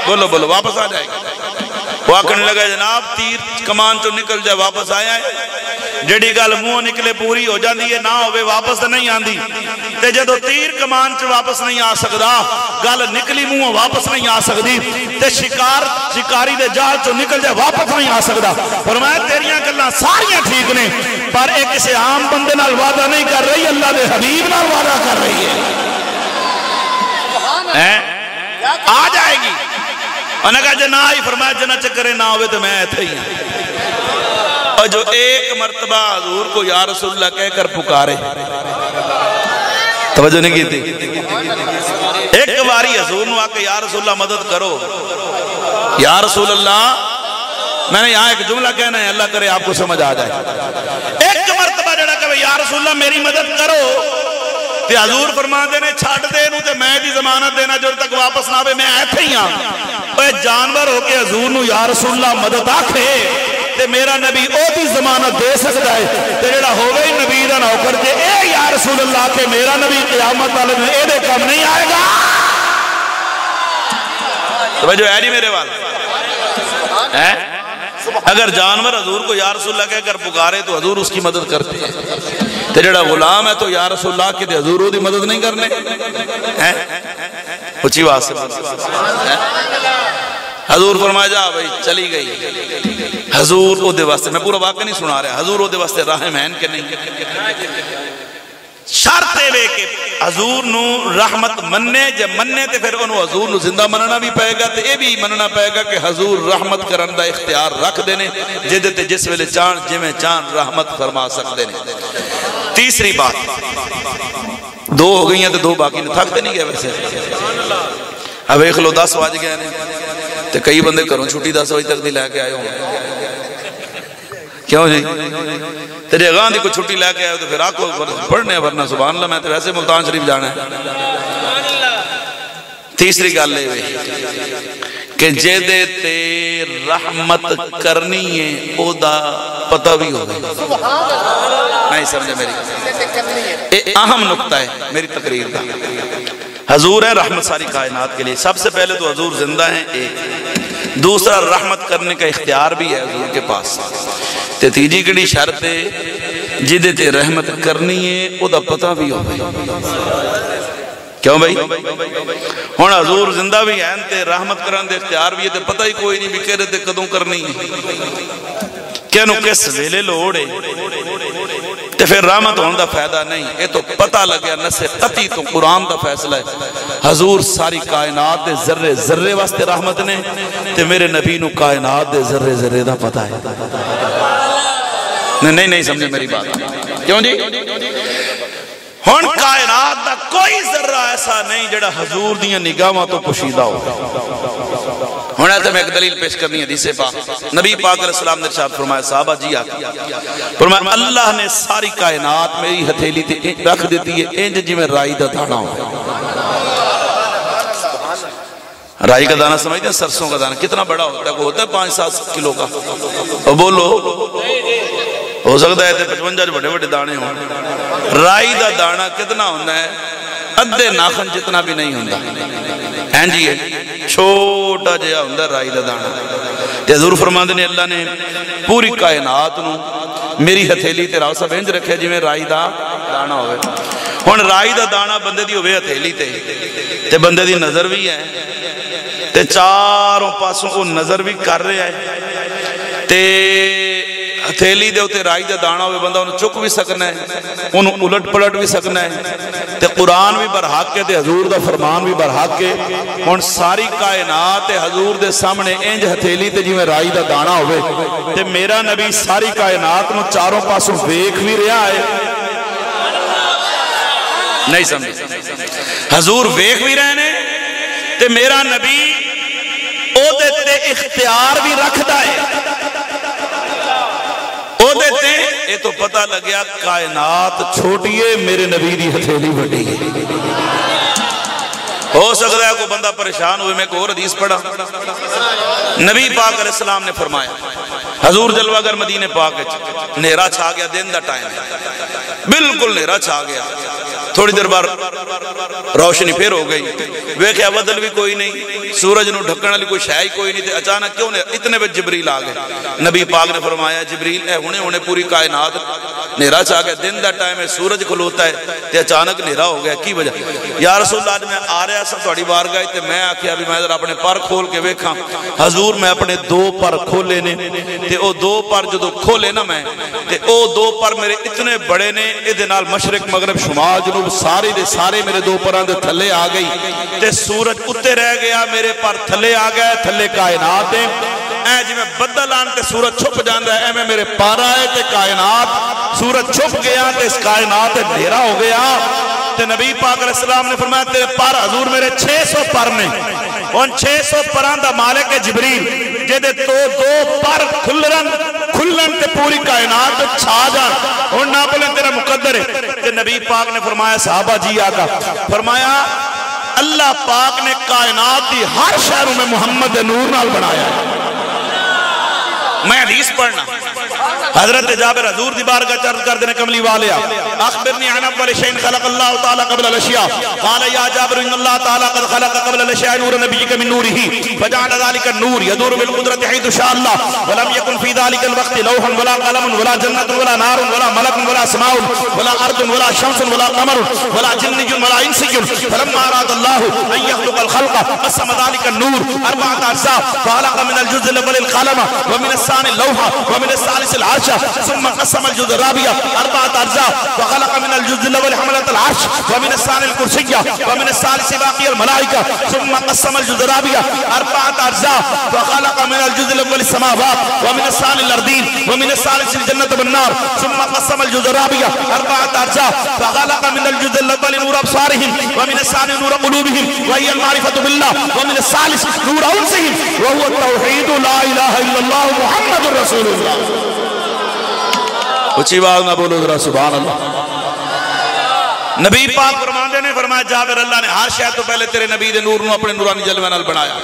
Speaker 1: بولو بولو واپس آ جائے گا۔ وہ آکھنے لگا جناب تیر کمان چو نکل جائے واپس آیا ہے، جڑی گل منہ نکلے پوری ہو جاندی ہے، نہ ہوئے واپس نہیں آندی، تے جدو تیر کمان چ واپس نہیں آ سکدا، گل نکلی منہ واپس نہیں آ سکدی، تے شکاری دے جال چو نکل جائے واپس نہیں آ سکدا۔ فرمایا تیریاں گلاں ساریاں ٹھیک نے، پر ایک کسی عام بندے نال وعدہ نہیں کر رہی، اللہ دے حبیب نال وعدہ کر رہی ہے، آ جائے گی۔ انہوں نے کہا جنہ آئی، فرمایا جنہ چکرے نہ ہوئے تو میں ایتھے ہی ہوں۔ اور جو ایک مرتبہ حضور کو یا رسول اللہ کہہ کر پکارے، توجہ نہیں کی تھی، ایک باری حضور نے آکے یا رسول اللہ مدد کرو، یا رسول اللہ میں نے یہاں ایک جملہ کہنا ہے، اللہ کرے آپ کو سمجھ آ جائے، ایک مرتبہ جڑا کہ یا رسول اللہ میری مدد کرو، تے حضور فرما دینے چھاڑ دے نو تے میں دی ضمانت دینا جو تک واپس نہ آوے میں ایتھے ہی ہاں۔ اے جانور ہو کے حضور نو یا رسول اللہ مدد آکھے تے میرا نبی او دی ضمانت دے سکتا ہے، تے جڑا ہوگا ہی نبی دا نوکر جے اے یا رسول اللہ کے میرا نبی قیامت والے میں اے دے کم نہیں آئے گا۔ توجہ ہے نہیں میرے والا؟ اگر جانور حضور کو یا رسول اللہ کہہ کر پکارے تو حضور اس کی مدد کرتے ہیں، تے جڑا غلام ہے تو یا رسول اللہ کے حضور دی مدد نہیں کرنے، اچھی بات سے حضور فرمایا جا بھائی چلی گئی. حضور او دے واسطے میں پورا واقعہ نہیں سنا رہا, حضور او دے واسطے رحم ہیں کہ نہیں؟ شرط ہے کہ حضور نو رحمت مننے, جب مننے تے پھر انہوں حضور نو زندہ مننا بھی پائے گا, تے اے بھی مننا پائے گا کہ حضور رحمت کرن دا اختیار رکھ دینے, جدے تے جس ویلے چان جمیں چان رحمت فرما سک دینے. تیسری بات, دو ہو گئی ہیں تو دو باقی نے تھک دے نہیں گئے ویسے. اب ایک لو 10 بج گئے تے کئی بندے کروں چھوٹی 10 بجے تک دی لے کے آئے ہوں. کیوں جی تیرے اگان دی کو چھٹی لے کے آئے تو پھر آکو پڑھنے ورنہ سبحان اللہ میں تو ویسے ملتان شریف جانا ہے. تیسری گل لے ہوئے کہ جیدے تے رحمت کرنی ہے او دا پتہ بھی ہو گئے. نہیں سمجھے میری, اے اہم نقطہ ہے میری تقریر کا. حضور ہے رحمت ساری کائنات کے لیے. سب سے پہلے تو حضور زندہ ہیں ایک, دوسرا رحمت کرنے کا اختیار بھی ہے حضور کے پاس. تے تیجی کڑی شرط ہے جدے تے رحمت کرنی ہے او دا پتہ بھی ہو گئی. کیوں بھائی ہون حضور زندہ بھی ہیں تے رحمت کرن دے اختیار بھی ہے, تے پتہ ہی کوئی نہیں بھی کہہ رہے تے قدوں کرنی ہے, کہنو کس ویلے لوڑے تے پھر رحمت ہونے دا فائدہ نہیں. یہ تو پتہ لگیا نس قطعی تو قرآن دا فیصلہ ہے. حضور ساری کائنات دے ذرے ذرے واسطے رحمت نے, تے میرے نبی نو کائنات دے ذرے ذرے دا پتہ ہے. نہیں سمجھے میری بات. کیوں جی ہون کائنات دا کوئی ذرہ ایسا نہیں جڑا حضور دیاں نگاہاں تو پوشیدہ ہو. ہونا تو میں ایک دلیل پیش کرنی ہے حدیث پاک. نبی پاک علیہ السلام نے ارشاد فرمایا صحابہ جی آتی فرمایا اللہ نے ساری کائنات میری ہتھیلی تے رکھ دیتی ہے انج جی میں رائی دا دانا ہوں. رائی کا دانا سمجھتے ہیں سرسوں کا دانا کتنا بڑا ہوتا ہے, وہ ہوتا ہے 5-7 کلو کا. اور بولو ہو سکتا ہے 55 بڑے بڑے دانے ہوں. رائی دا دانا کتنا ہوتا ہے, ادھے ناخن جتنا بھی نہیں ہوتا ہیں جی, چھوٹا جہا ہوتا ہے رائی دا دانا. تے حضور فرماندے نے اللہ نے پوری کائنات نو میری ہتھیلی تے راو سب انج رکھے جی میں رائی دا دانا ہوئے. ہون رائی دا دانا بندے دی ہوئے ہتھیلی تے بندے دی نظر بھی ہے, تے چاروں پاسوں وہ نظر بھی کر رہے ہیں, تے ہتھیلی دے ہوتے رائی دا دانا ہوئے بندہ انہوں چک بھی سکنا ہے, انہوں الٹ پلٹ بھی سکنا ہے. تے قرآن بھی برحق کے تے حضور دا فرمان بھی برحق کے. ان ساری کائنات حضور دے سامنے انج ہتھیلی تے جی میں رائی دا دانا ہوئے, تے میرا نبی ساری کائنات میں چاروں پاسوں ویکھ بھی رہا ہے. نہیں سمجھے حضور ویکھ بھی رہنے تے میرا نبی او دیتے اختیار بھی رکھتا ہے. او دیتے یہ تو پتہ لگیا کائنات چھوٹی ہے میرے نبی دی ہتھیلی بڑی ہے. ہو سکتا ہے کوئی بندہ پریشان ہوئے. میں ایک اور حدیث پڑھا, نبی پاک علیہ السلام نے فرمایا حضور جلوہ گر مدینے پاک نیرہ چھا گیا, دن دا ٹائم ہے بالکل نیرہ چھا گیا. تھوڑی دیر بار روشنی پھر ہو گئی, ویکھیا بدل بھی کوئی نہیں, سورج نو ڈھکن والی کوئی شے کوئی نہیں. تے اچانک کیوں نے اتنے بے جبریل آ گئے. نبی پاک نے فرمایا جبریل اے ہونے پوری کائنات نیرہ چھا گیا, دن دا ٹائم ہے, سورج کھلوتا ہے, تے اچانک نیرہ ہو گیا, کی وجہ؟ یا رسول اللہ آج میں آ رہا سب تھوڑی بارگاہ تے میں آکھیا بھی میں ذرا اپنے پر کھول کے ویکھاں. حضور میں اپنے 2 پر کھولے نے, تے او 2 پر جو کھولے نا میں, تے او 2 پر میرے اتنے بڑے نے, ادھے نال مشرق مغرب شمال جنوب سارے دے سارے میرے 2 پران دے تھلے آ گئی, تے سورج اتے رہ گیا, میرے پر تھلے آ گئے, تھلے کائنات ہیں. اے جی میں بدل آن تے سورج چھپ جاندہ ہے, اے میں میرے پار آئے تے کائنات سورج چھپ گیا, تے اس کائنات دھیرہ ہو گیا. تے نبی پاک علیہ السلام نے فرمایا تیرے پر حضور میرے 600 پر نے, ان 600 پران دا مالک جبریل جیدے تو 2 پر کھلن تے پوری کائنات چھا جان, اور نہ بولیں تیرا مقدر ہے. تے نبی پاک نے فرمایا صحابہ جی آقا فرمایا اللہ پاک نے کائنات دی ہر شہروں میں محمد نور نال بنایا ہے. میں حدیث پڑھنا حضرت جابر حضور دی بارگاہ چرد کر دینے کملی والیا اخبرنی عن اول شيء خلق اللہ تعالی قبل الاشیاء قال یا جابر ان اللہ تعالی قد خلق قبل الاشیاء نور نبیک من نوره فجعل ذلك النور يدور بالقدرة حيث شاء الله ولم يكن في ذلك الوقت لوح ولا قلم ولا جنة ولا نار ولا ملك ولا سماء ولا ارض ولا شمس ولا قمر ولا جن ولا انس فلما اراد الله ان يخلق الخلق قسم ذلك النور اربعة اجزاء فخلق من الجزء الاول القلم ومن الثاني اللوح ومن الثالث العرش ثم قسم الجزء الرابع اربعة اجزاء فخلق من الجزء الاول حملة العرش ومن الثاني الكرسي ومن الثالث باقي الملائكة ثم قسم الجزء الرابع اربعة اجزاء فخلق من الجزء الاول السماوات ومن الثاني الارضين ومن الثالث الجنة والنار ثم قسم الجزء الرابع اربعة اجزاء فخلق من الجزء الاول نور ابصارهم ومن الثاني نور قلوبهم وهي المعرفة بالله ومن الثالث نور انسهم وهو التوحيد لا اله الا الله محمد رسول الله. اچھی بات نہ بولو ذرا سبحان اللہ. نبی پاک فرماندے نے فرمایا جابر اللہ نے ہر شے تو پہلے تیرے نبی دے نور نو اپنے نورانی جلوے نال بنایا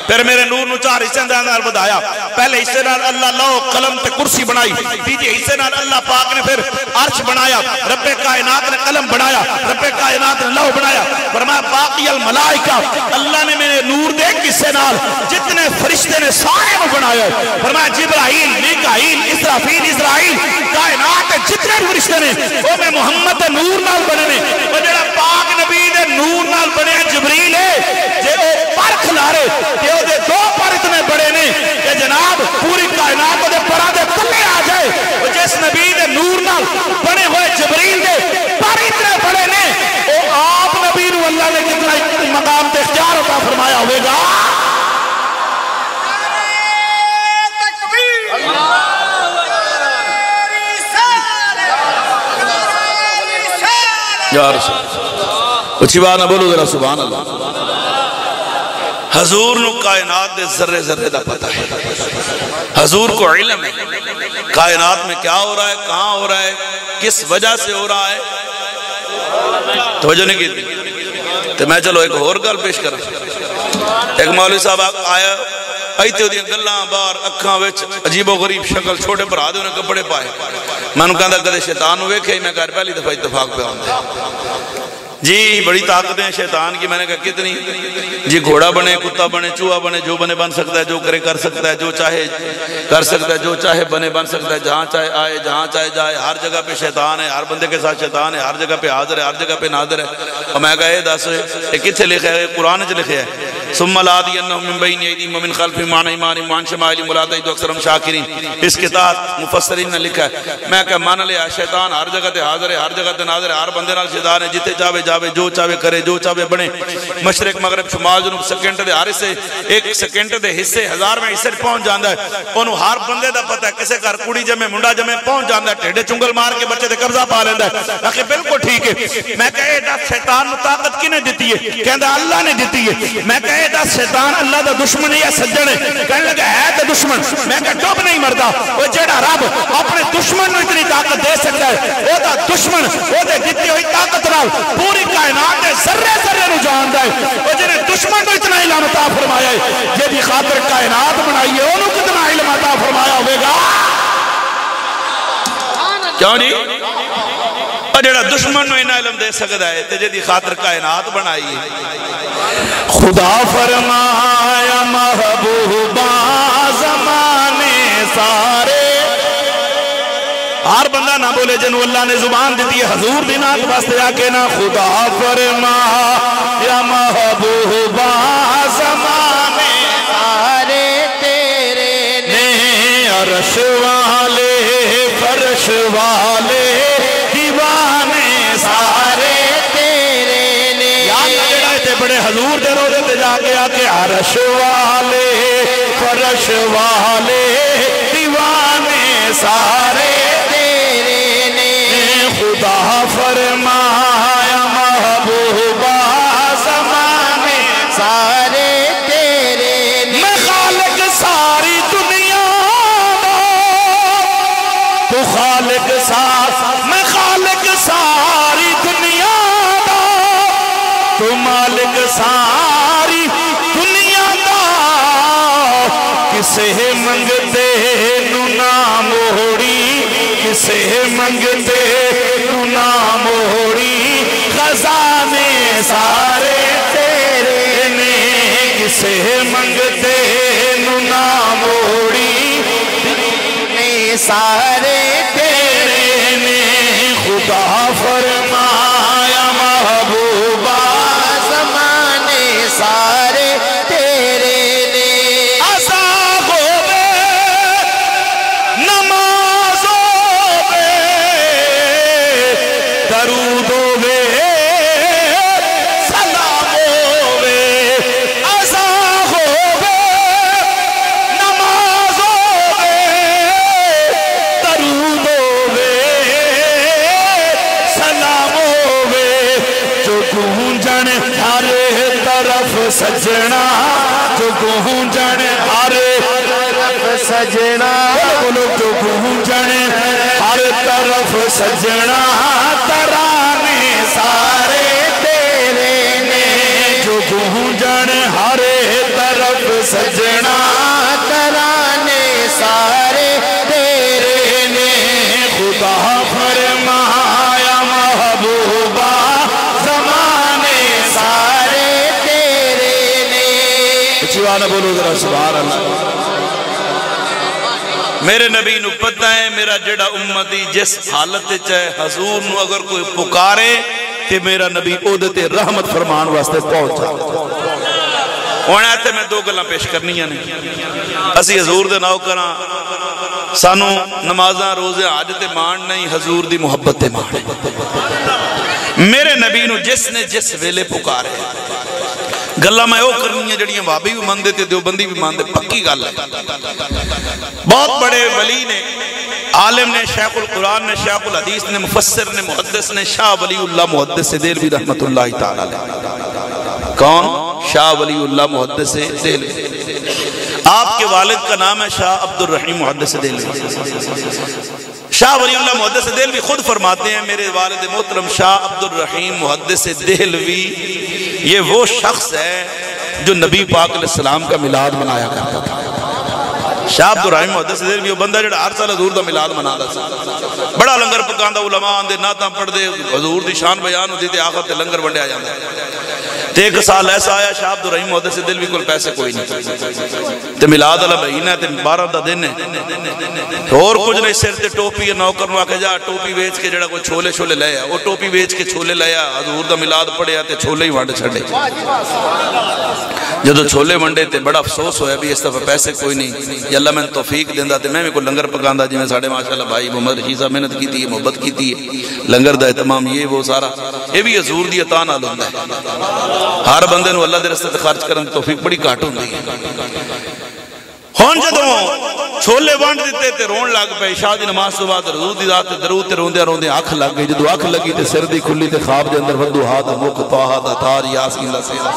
Speaker 1: پھر میرے نور نو چار حصے نال بدایا پہلے حصے نال اللہ لوح قلم تے کرسی بنائی تیجے حصے نال اللہ پاک نے پھر عرش بنایا رب کائنات نے قلم بنایا رب کائنات نے لوح بنایا فرمایا باقی الملائکہ اللہ نے میرے نور دے حصے نال جتنے فرشتے نے سارے کو بنایا فرمایا جبرائیل میکائیل اسرافیل اسرائیل کائنات جتنے فرشتے نے وہ میں محمد نور نال بنے نے وہ جڑا پاک نبی دے نور نال بنے جبریل ہے جے او پر کھلارے کہ او دے دو پر اتنے بڑے نے کہ جناب پوری کائنات دے پرا دے تلے آ جائے وہ جس نبی دے نور نال بنے ہوئے جبریل دے پر اتنے بڑے نے او آپ نبی نو اللہ نے کتنا مقام تے اختیار عطا فرمایا ہوئے گا. یا رسول اچھی بات نہ بولو ذرا سبحان اللہ. حضور نو کائنات دے ذرے ذرے دا پتہ ہے حضور کو علم ہے کائنات میں کیا ہو رہا ہے کہاں ہو رہا ہے کس وجہ سے ہو رہا ہے. توجہ نہیں کی تو میں چلو ایک اور گل پیش کرا. ایک مولوی صاحب آیا آئیتے ہو دیا گلہ بار اکھاں ویچ عجیب و غریب شکل چھوٹے پر آدھے انہیں کپڑے پائے میں نے کہا کدے شیطان ہوئے کہ میں کہا پہلی دفعہ اتفاق پہ آؤں جی بڑی طاقتیں شیطان کی. میں نے کہا کتنی جی گھوڑا بنے کتا بنے چوہا بنے جو بنے بن سکتا ہے جو کرے کر سکتا ہے جو چاہے کر سکتا ہے جو چاہے بنے بن سکتا ہے جہاں چاہے آئے جہاں چاہے جائے ہر جگہ پہ شیطان ہے ہر بندے کے ساتھ شیطان ہے ہر جگہ پہ حاضر ہے ہر جگہ پہ ناظر ہے. اور میں کہا اے دس یہ کتھے لکھے ہے قرآن چ لکھے ہے ثم لآتینہم من بین ایدیہم ومن خلفہم وعن ایمانہم وعن شمائلہم ولا تجد اکثرہم شاکرین. اس کے تحت مفسرین نے لکھا ہے. میں کہا مان لیا شیطان ہر جگہ تے حاضر ہے ہر جگہ تے ناظر ہے ہر بندے نال شیطان ہے جتے جاوے جاوے جو چاہے کرے جو چاہے بنے مشرق مغرب شمال جنوب سیکنڈ دے ہر حصے ایک سیکنڈ دے حصے ہزار میں حصے پہنچ جاندا ہے انہوں ہر بندے دا پتہ ہے کسے گھر کڑی جمے منڈا جمے پہنچ جاندا ہے ٹھیڈے چنگل مار کے بچے دے قبضہ پا لیندا ہے. آخر بالکل ٹھیک ہے. میں کہے دا شیطان نو طاقت کنے دیتی ہے کہندا اللہ نے دیتی ہے. میں کہے دا شیطان اللہ دا دشمن ہے یا سجن ہے کہنے لگا ہے دا دشمن. میں کہا ڈوب نہیں مردا وہ جیڑا رب اپنے دشمن نو اتنی طاقت دے سکتا ہے وہ دا دشمن وہ دے دیتی ہوئی طاقت نال پوری کائنات دے ذرے ذرے نو جاندا ہے. وہ جنہیں دشمن نو اتنا علم عطا فرمایا ہے یہ بھی خاطر کائنات بنائی ہے انہوں کتنا علم عطا فرمایا ہوئے گا. کیوں نہیں اور جڑا دشمن نو اتنا علم دے سکتا ہے تے جدی خاطر کائنات بنائی ہے. خدا فرمایا محبوبہ زمانے سارے ہر بندہ نہ بولے جنہوں اللہ نے زبان دیتی ہے حضور دینات باستے آکے نہ خدا فرمایا محبوبہ زمانے سارے تیرے نے عرش والے فرش والے دیوانے سارے تیرے نے. بڑے حضور دے روزے تے جا کے آکے عرش والے فرش والے دیوانے سارے تیرے نے. خدا فرمایا محبوبہ زمانے سارے تیرے نے. میں خالق ساری دنیا تو خالق میں خالق ساری دنیا تو مالک ساری دنیا دا کسے منگتے نو نہ موڑی منگتے نہ موڑی خزانے سارے تیرے نے کسے منگتے نہ موڑی سارے تیرے نے خدا فرمایا محبوبہ زمانے سارے تیرے نے عذابوں میں نمازوں میں درودوں میں سلاموں میں عذابوں میں نمازوں میں درودوں میں سلاموں میں جو گونجن ہر طرف سجنا جو گونجن ہر طرف سجنا بولو جو گونجن ہر طرف سجنا ترانے سارے تیرے نے جو گونجن ہر طرف سجنا ترانے سارے تیرے نے خدا فرمایا محبوبہ زمانے سارے تیرے نے چیوانا بولو ذرا سبحان اللہ میرے نبی نو پتہ ہے میرا جڑا امتی جس حالت چاہے حضور نو اگر کوئی پکارے کہ میرا نبی عہدے تے رحمت فرمان واسطے پہنچا ہونا ہے میں دو گلاں پیش کرنی ہیں اسی حضور دے ناؤ کراں سانو نمازاں روزے حج تے مان نہیں حضور دی محبت تے مان میرے نبی نو جس نے جس ویلے پکارے گلہ میں او کرنی ہے جڑیاں وابی بھی مندے تے دیوبندی بھی مندے پکی گل ہے بہت بڑے ولی نے عالم نے شیخ القرآن نے شیخ الحدیث نے مفسر نے محدث نے شاہ ولی اللہ محدث دہلوی رحمت اللہ تعالی علیہ کون شاہ ولی اللہ محدث دہلوی آپ کے والد کا نام ہے شاہ عبد الرحیم محدث دہلوی شاہ ولی اللہ محدث دہلوی خود فرماتے ہیں میرے والد محترم شاہ عبد الرحیم محدث دہلوی یہ وہ شخص ہے جو نبی پاک علیہ السلام کا میلاد منایا کرتا تھا شاہ عبد الرحیم محدث دہلوی وہ بندہ جڑا ہر سال حضور دا میلاد منادا سی بڑا لنگر پکاندا علماء آندے نعتاں پڑھ دے حضور دی شان بیان ہوندی تے آخر تے لنگر ونڈیا جاندا تے ایک سال ایسا آیا شاہ عبد الرحیم محدث دہلوی کول پیسے کوئی نہیں تے میلاد والا مہینہ تے 12 دا دن ہے اور کچھ نہیں سر تے ٹوپی نوکر نو آکھے جا ٹوپی ویچ کے جڑا کوئی چھولے چھولے لے آ وہ ٹوپی ویچ کے چھولے لے آ حضور دا میلاد پڑھیا تے چھولے ہی ونڈ چھڈے جدو چھولے ونڈے تے بڑا افسوس ہویا بھی اس دفعہ پیسے کوئی نہیں یا اللہ میں توفیق دیندا تے میں کوئی لنگر پکاندا جی میں ساڑھے ماشاءاللہ بھائی محمد رشید صاحب محنت کیتی ہے محبت کیتی ہے لنگر دا اہتمام یہ وہ سارا یہ بھی حضور دی عطا نال ہوندا ہے ہر بندے نو اللہ دے راستے تے خرچ کرن دی توفیق بڑی گھٹ ہوندی ہے ہن جدوں چھولے ونڈ دتے تے رون لگ پئے عشاء دی نماز تو بعد حضور دی ذات تے درود تے روندے روندے اکھ لگ گئی جدوں اکھ لگی تے سر دی کھلی تے خواب دے اندر ودو ہاتھ مکھ طه دا تار یاسین دا سیرا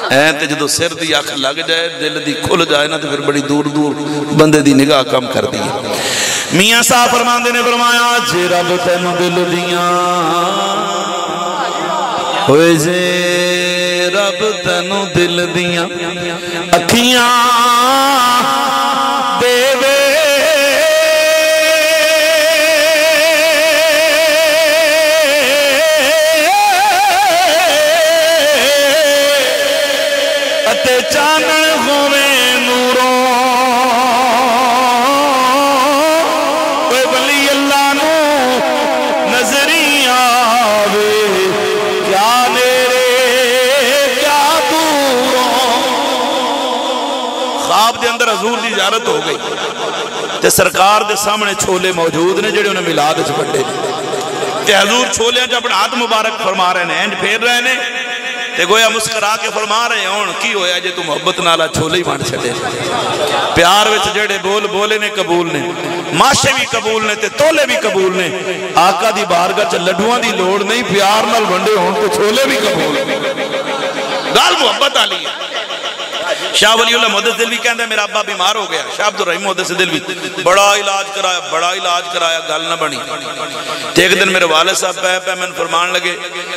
Speaker 1: تے جدو سر دی اکھ لگ جائے دل دی کھل جائے نا تو پھر بڑی دور دور بندے دی نگاہ کم کر دی میاں صاحب فرماندے نے فرمایا جے رب تینوں دل دیاں ہوئے جے رب تینوں دل دیاں اکھیاں دے وے چانن ہوئے نوروں کوئی ولی اللہ نو نظری آوے کیا نیرے کیا دوروں خواب دے اندر حضور دی زیارت ہو گئی تے سرکار دے سامنے چھولے موجود نے جڑے انہیں میلاد وچ بڑھے تے حضور چھولیاں جب اپنا ہاتھ مبارک فرما رہے ہیں اینڈ پھیر رہے ہیں تے گویا مسکرا کے فرما رہے ہیں کی ہویا جے تو محبت نالا چھولے ہی وانڈ چھڑے پیار وچ جڑے بول بولے نے قبول نے ماشے بھی قبول نے تے تولے بھی قبول نے آقا دی بارگاہ چ لڈوان دی لوڑ نہیں پیار نال ونڈے ہون تے چھولے بھی قبول گال محبت آلی ہے شاہ ولی اللہ محدث دہلوی کہندے میرا ابا بیمار ہو گیا شاہ عبد الرحیم محدث دہلوی بڑا علاج کرایا گل نہ بنی تے ایک دن میرے والد صاحب پہ میں فرمان لگے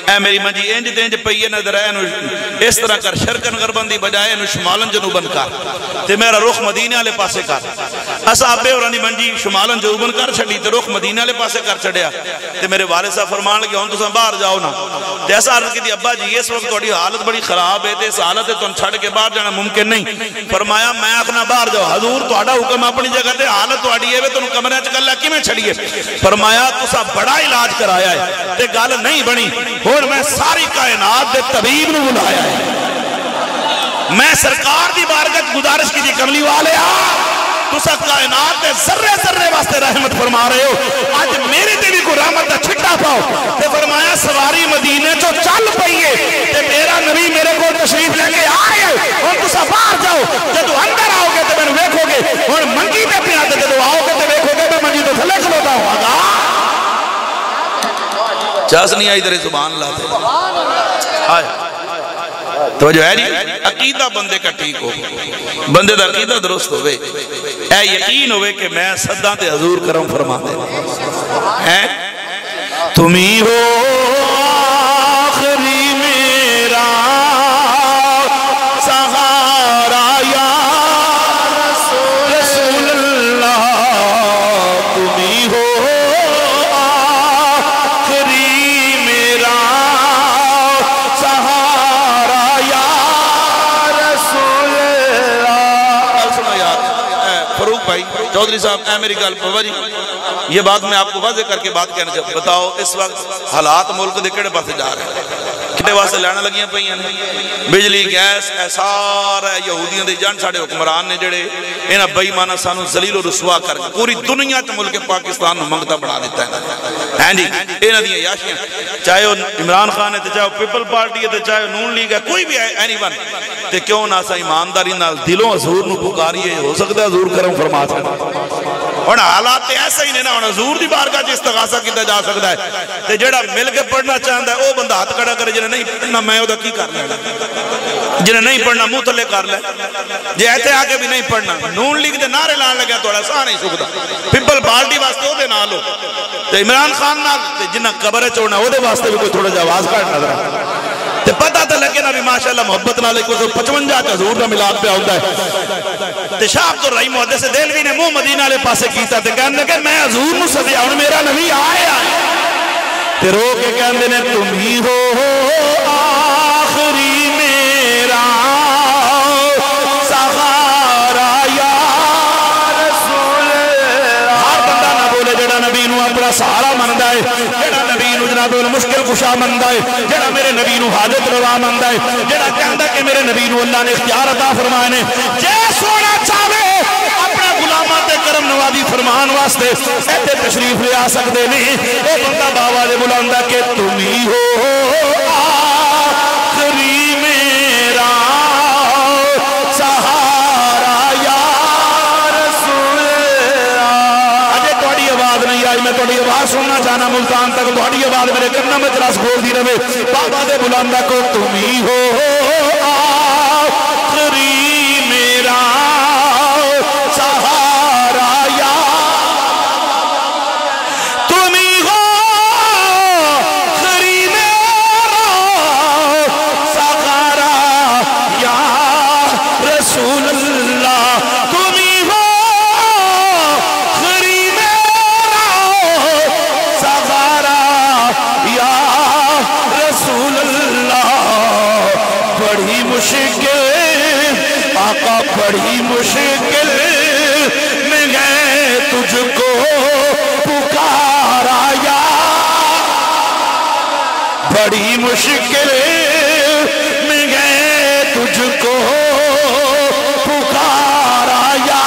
Speaker 1: اے میری ماں جی انج تینج پئیے نظر ہے اس طرح کر شرکن غربن دی بجائے انو شمالن جنوبن کر تے میرا رخ مدینے والے پاسے کر اصحابے اور دی منجی شمالن جنوبن کر چھڑی تے رخ مدینہ لے پاسے کر چھڑیا تے میرے والد صاحب فرمان لگے ہوں تساں باہر جاؤ نا تے ایسا عرض کی تھی ابا جی اس وقت تھوڑی حالت بڑی خراب ہے تے اس حالت ہے تم چھڑ کے باہر جانا ممکن نہیں فرمایا میں آخنا باہر جاؤ حضور تہاڈا حکم اپنی جگہ تے حالت تہاڈی ہے تم کمرے وچ گل کیویں چھڑیے فرمایا تساں بڑا علاج کرایا ہے تے گل نہیں بنی ہن میں ساری کائنات دے طبیب نو بلایا ہے میں سرکار دی بارگاہ گزارش کی تھی کملی والے تسا کائنات دے ذرے ذرے واسطے رحمت فرما رہے ہو آج میرے تے بھی کوئی رحمت دا چھٹا پاؤ تے فرمایا سواری مدینے جو چل پئیے تے میرا نبی میرے کو تشریف لے کے آئے اور تسا باہر جاؤ جدو اندر آؤ گے تے میں ویکھو گے اور منگی تے پیا تے جدو آؤ گے تے ویکھو گے میں منگی تو تھلے کھلوتا ہوں گا چاس نہیں آئی تیرے زبان اللہ تے آئے توجہ ہے نہیں عقیدہ بندے کا ٹھیک ہو بندے دا عقیدہ درست ہوئے اے یقین ہوئے کہ میں صداں تے حضور کرم فرما دے تمہیں ہو آخری میرا سہارا یا رسول اللہ تمہیں ہو چودھری صاحب اے میری گل پوا جی یہ بات میں آپ کو واضح کر کے بات کہنا چاہتا بتاؤ اس وقت حالات ملک دے کڑے پاسے جا رہے ہیں کٹے واسطے لینا لگیاں پئیاں بجلی گیس سارا یہودیاں دے جان ساڑے حکمران نے جڑے انہاں بے ایماناں سانو ذلیل و رسوا کر کے پوری دنیا تے ملک پاکستان نو منگتا بنا دیتا ہے ہاں جی انہاں دی عیاشیاں چاہے عمران خان ہے تے چاہے پیپل پارٹی ہے تے چاہے نون لیگ ہے کوئی بھی ہے اینی ون تے کیوں نہ اساں ایمانداری نال دلوں حضور نو پکاریے ہو سکتا ہے حضور کرم فرما سکتا اور حالات ایسا ہی نہیں نا حضور دی بارگاہ جس استغاثہ کیتا جا سکتا ہے تے جڑا مل کے پڑھنا چاہتا ہے او بندہ ہاتھ کھڑا کرے جنہیں نہیں پڑھنا میں او دا کی کر لینا جنہیں نہیں پڑھنا منہ تھلے کر لے جے ایتھے آگے بھی نہیں پڑھنا نون لیگ دے نعرے لان لگا تھوڑا سا نہیں سکتا پیپل پارٹی واسطے او دے نال ہو تے عمران خان نال تے جنہ قبر چوڑنا او دے واسطے بھی کوئی تھوڑا جا آواز کاٹ نظر تے پتہ تے لگے نا بھی ماشاءاللہ محبت نال 155 حضور دا ملاد پہ ہوتا ہے تے شاہ عبد الرحیم محدث دہلوی نے منہ مدینہ والے پاسے کیتا تے کہنے کہ میں حضور نو سدیا ہن میرا نبی آیا تے رو کے کہندے نے تم ہی ہو آخری میرا سہارا یا رسول اللہ ہر بندہ نہ بولے جڑا نبی نو اپنا سہارا مندا ہے جڑا نبی نو جناب مشکل کشا مندا ہے جڑا میرے نبی نو حاجت روا مندا ہے جڑا کہندا کہ میرے نبی نو اللہ نے اختیار عطا فرمائے نے جے سونا چاہے اپنا غلاماں تے کرم نوازی فرمان واسطے ایتھے تشریف لے آ سکدے نہیں اے بندہ باوا دے بلاندا کہ تم ہی ہو آخری میرا سہارا یا رسول اللہ اجے تہاڈی آواز نہیں آئی میں تہاڈی آواز سننا چاہنا ملتان تک تہاڈی آواز میرے کاناں وچ رس گھول دی رہے بابا دے بلاندا کو تم ہی ہو آخری میرا سہارا یا تم ہی ہو آخری میرا سہارا یا رسول اللہ تم ہی ہو آخری میرا سہارا یا رسول اللہ بڑی مشکل آقا بڑی مشکل میں گئے تجھ کو پکارا یا بڑی مشکل میں گئے تجھ کو پکارا یا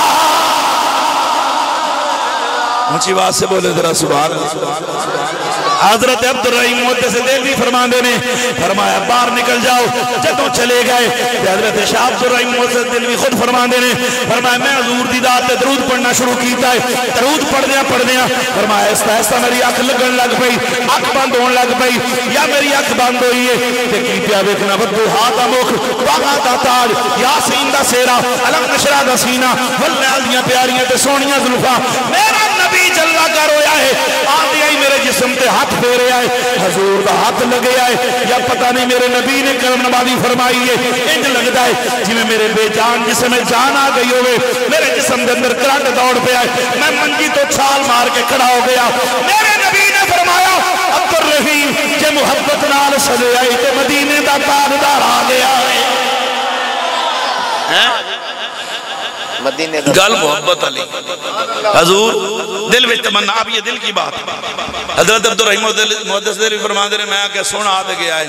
Speaker 1: اونچی بات سے بولے ذرا سبحان اللہ حضرت عبد الرحیم محدث دہلوی فرماندے نے فرمایا باہر نکل جاؤ جدوں چلے گئے حضرت شاہ عبد الرحیم محدث دہلوی خود فرماندے نے فرمایا میں حضور دی ذات تے درود پڑھنا شروع کیتا ہے درود پڑھدیاں فرمایا آہستہ آہستہ میری اکھ لگن لگ پئی اکھ بند ہون لگ پئی یا میری اکھ بند ہوئی ہے تے کی پیا ویکھنا بدوہا دا مکھ باغا دا تاج یاسین دا سیرا علم نشرا دا سینہ واللیل دیاں پیاریاں تے سونیاں زلفاں میرا نبی جلا کر ہویا ہے آدھی ہی میرے جسم تے ہاتھ پھیرے آئے حضور دا ہاتھ لگے آئے یا پتہ نہیں میرے نبی نے کرم نوازی فرمائی ہے انج لگتا ہے جی میں میرے بے جان جسم میں جان آ گئی ہوئے میرے جسم دے اندر کرنٹ دوڑ پہ آئے میں منجی تو چھال مار کے کھڑا ہو گیا میرے نبی نے فرمایا عبدالرحیم جے محبت نال سجے آئی تے مدینے دا تاجدار آ گیا ہے گل محبت علی حضور دل میں تمنا اب یہ دل کی بات حضرت عبدالرحیم محدث دل فرما دے میں کہ سونا آدھے گیا ہے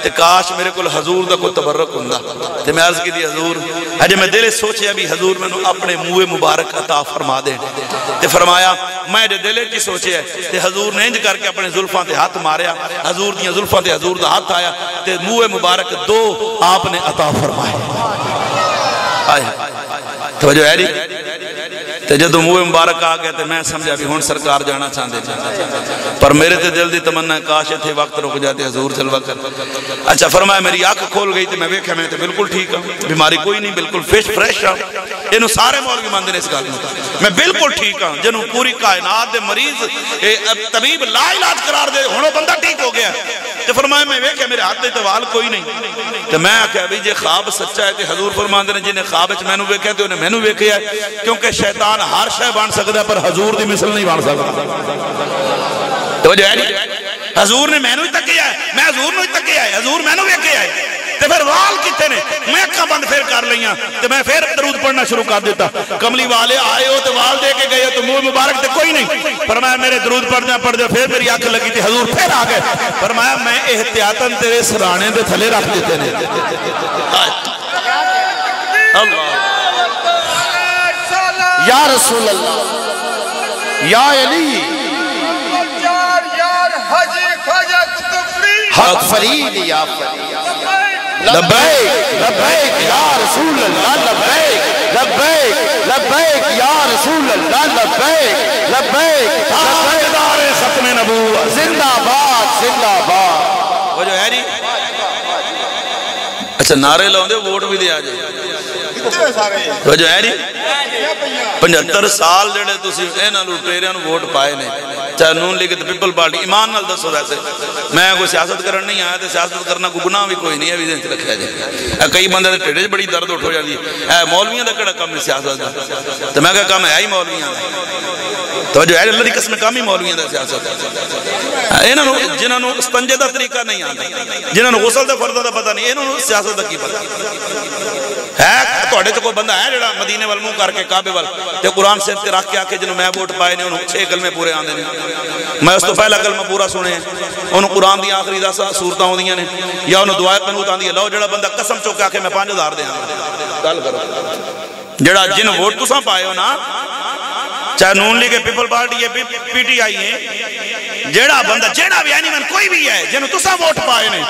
Speaker 1: تے کاش میرے کو حضور دا کوئی تبرک ہوندہ تے میں عرض کی دی حضور اجے میں دل سوچے ابھی حضور میں اپنے منہ مبارک عطا فرما دے تے فرمایا میں جو دل کی سوچے ہے تے حضور نے انج کر کے اپنے ظلفاں تے ہاتھ ماریا حضور دیاں ظلفاں تے حضور دا ہاتھ آیا تے منہ مبارک دو آپ نے عطا فرمائے آئے توجہ ہے نہیں تے جدو منہ مبارک آ گیا تے میں سمجھا بھی ہون سرکار جانا چاہتے پر میرے تے دل دی تمنا کاش تھے وقت رک جاتے حضور چلوا کر اچھا فرمایا میری آنکھ کھول گئی تے میں ویکھا میں تے بالکل ٹھیک ہوں بیماری کوئی نہیں بالکل فریش ہوں انہوں سارے مولوی ماندے نے اس گل میں بالکل ٹھیک ہوں جنہوں پوری کائنات دے مریض طبیب لا علاج قرار دے ہونوں بندہ ٹھیک ہو گیا تے فرمایا میں ویکھا میرے ہاتھ دے توال کوئی نہیں تے میں کہا بھی جے خواب سچا ہے تے حضور فرماندے نے جنہیں خواب وچ مینوں ویکھیا تے انہیں مینوں ویکھیا ہے کیونکہ شیطان ہر شے بن سکتا ہے پر حضور دی مثل نہیں بن سکتا توجہ ہے نہیں حضور نے مینوں ہی تکیا ہے میں حضور نوں ہی تکیا ہے حضور مینوں ویکھیا ہے تے پھر وال کتے نے میں اکھاں بند پھر کر لیاں تے میں پھر درود پڑھنا شروع کر دیتا کملی والے آئے ہو تے وال دے کے گئے تو منہ مبارک تے کوئی نہیں فرمایا میرے درود پڑھنا پھر میری آنکھ لگی تھی حضور پھر آ گئے فرمایا میں احتیاطاً تیرے سرانے دے تھلے رکھ دیتے نے اللہ
Speaker 2: یا رسول اللہ یا علی حق فرید یا فرید لبیک لبیک یا رسول اللہ لبیک لبیک لبیک یا رسول اللہ لبیک لبیک
Speaker 1: تاجدار ختم نبوت
Speaker 2: زندہ باد زندہ باد
Speaker 1: وہ جو ہے نہیں اچھا نعرے لاؤں دے ووٹ بھی دے آجائے وہ جو ہے نہیں 75 سال جڑے تسی اینا لوٹیریاں ووٹ پائے نے چاہے نون لیگ تے پیپل پارٹی ایمان نال دسو ویسے میں کوئی سیاست کرن نہیں آیا تے سیاست کرنا کوئی گناہ بھی کوئی نہیں ہے ذہن وچ رکھیا جائے کئی بندے دے ٹھڈ وچ بڑی درد اٹھ ہو جاندی ہے مولویاں دا کیڑا کم ہے سیاست دا تے میں کہا کم ہے ہی مولویاں دا تو جو ہے اللہ دی قسم کام ہی مولویاں دا سیاست انہاں نوں جنہاں نوں استنجے دا طریقہ نہیں آندا جنہاں نوں غسل دے فرض دا پتہ نہیں انہاں نوں سیاست دا کی پتہ ہے تواڈے تے کوئی بندہ ہے جڑا مدینے ول منہ کر کے کعبے ول تے قرآن سے تے رکھ کے آ کے جنوں میں ووٹ پائے نے انہوں 6 کلمے پورے آندے نے میں اس تو پہلا کلمہ پورا سنے انہوں قرآن دی آخری 10 سورتاں ہوندیاں نے یا انہوں دعائے قنوت آندی ہے لو جڑا بندہ قسم چوکے آکے میں 5000 دے گل کرو جڑا جن ووٹ تساں پائے ہو نا چاہے نون لیگ پیپل پارٹی ہے پی ٹی آئی ہے جڑا بندہ جڑا بھی اینی من کوئی بھی ہے جنوں تساں ووٹ پائے نے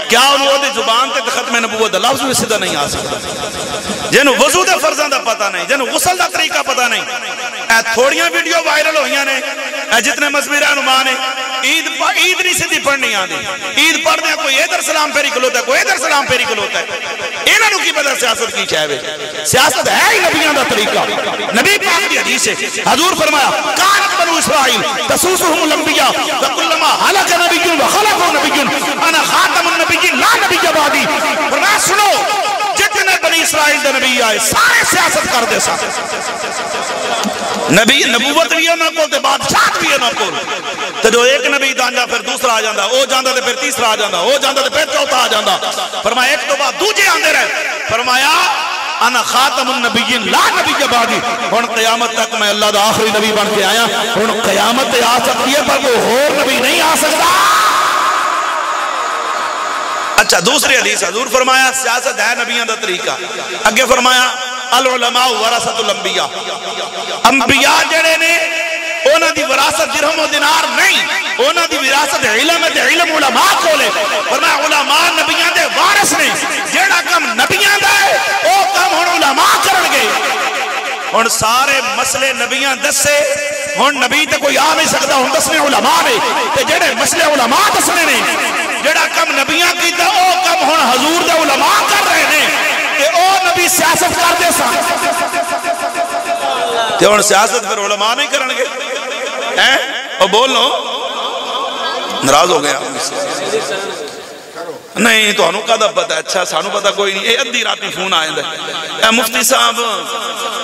Speaker 1: کیا انہوں دے زبان تے ختم نبوت لفظ بھی سیدھا نہیں آ سکتا جنہوں وضو دے فرضاں دا پتہ نہیں جنہوں غسل دا طریقہ پتہ نہیں اے تھوڑیاں ویڈیو وائرل ہوئیاں نے اے جتنے مزمیر عنوان ہیں عید نہیں سیدھی پڑھنی آندی عید پڑھ دیں کوئی ادھر سلام پیری کھلوتا ہے کوئی ادھر سلام پیری کھلوتا ہے انہوں کی پتہ سیاست کی چاہے سیاست ہے ہی نبیان دا طریقہ نبی پاک دی حدیث ہے حضور فرمایا کانت بنو اسرائیل تسوسہم الانبیاء وکلما حلق نبی وخلق نبی انا خاتم النبی لا نبی بعدی فرمایا سنو جتنے بنی اسرائیل دے نبی آئے سارے سیاست کر دے سا نبی نبوت بھی ہے نا کو تے بادشاہت بھی ہے نا کو تے جو ایک نبی جاندا پھر دوسرا آ جاندا او جاندا تے پھر تیسرا آ جاندا او جاندا تے پھر چوتھا آ جاندا فرمایا ایک تو بعد دوجے آندے رہے فرمایا انا خاتم النبیین لا نبی بعدی ہن قیامت تک میں اللہ دا آخری نبی بن کے آیا ہن قیامت تے آ سکتی ہے پر کوئی اور نبی نہیں آ سکتا اچھا دوسری حدیث حضور فرمایا سیاست ہے نبیان دا طریقہ اگے فرمایا العلماء ورثۃ الانبیاء انبیاء جڑے نے اونا دی وراثت درہم و دینار نہیں اونا دی وراثت علم ہے علم علماء کھولے فرمایا علماء نبیان دے وارث نے جڑا کم نبیان دا ہے او کم ہن علماء کرن گے ہن سارے مسئلے نبیان دسے ہن نبی تے کوئی آ نہیں سکتا ہن دسنے علماء نے تے جڑے مسئلے علماء دسنے نے جڑا کم نبیان کیتا او کم ہن حضور دے علماء کر رہے نے کہ او نبی سیاست کر دے سا تے ہن سیاست پھر علماء نہیں کرن گے اور بولو ناراض ہو گیا نہیں تو انہوں کا دا پتا ہے اچھا سانو پتا کوئی نہیں. اے ادھی راتی فون آئے دے اے مفتی صاحب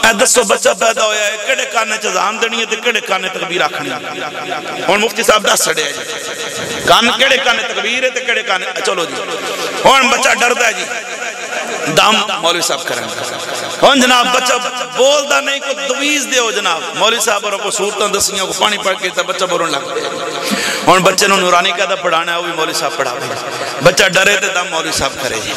Speaker 1: اے دسو بچہ پیدا ہویا ہے کڑے کانے چزان دنی ہے تے کڑے کانے تکبیر آکھنی ہے. اور مفتی صاحب دس سڑے ہے جی کان کڑے کانے تکبیر ہے تے کڑے کانے چلو جی. اور بچہ ڈردا ہے جی دام مولوی صاحب کریں اور جناب بچہ بولدا نہیں کو دویز دے ہو جناب مولوی صاحب اور کو صورتاں دسیاں کو پانی پڑھ کے تا بچہ بورن لگ اور بچے نو نورانی کا دا پڑھانا ہے وہ بھی مولوی صاحب پڑھا دے. بچہ ڈرے تے دم مولوی صاحب کرے جی.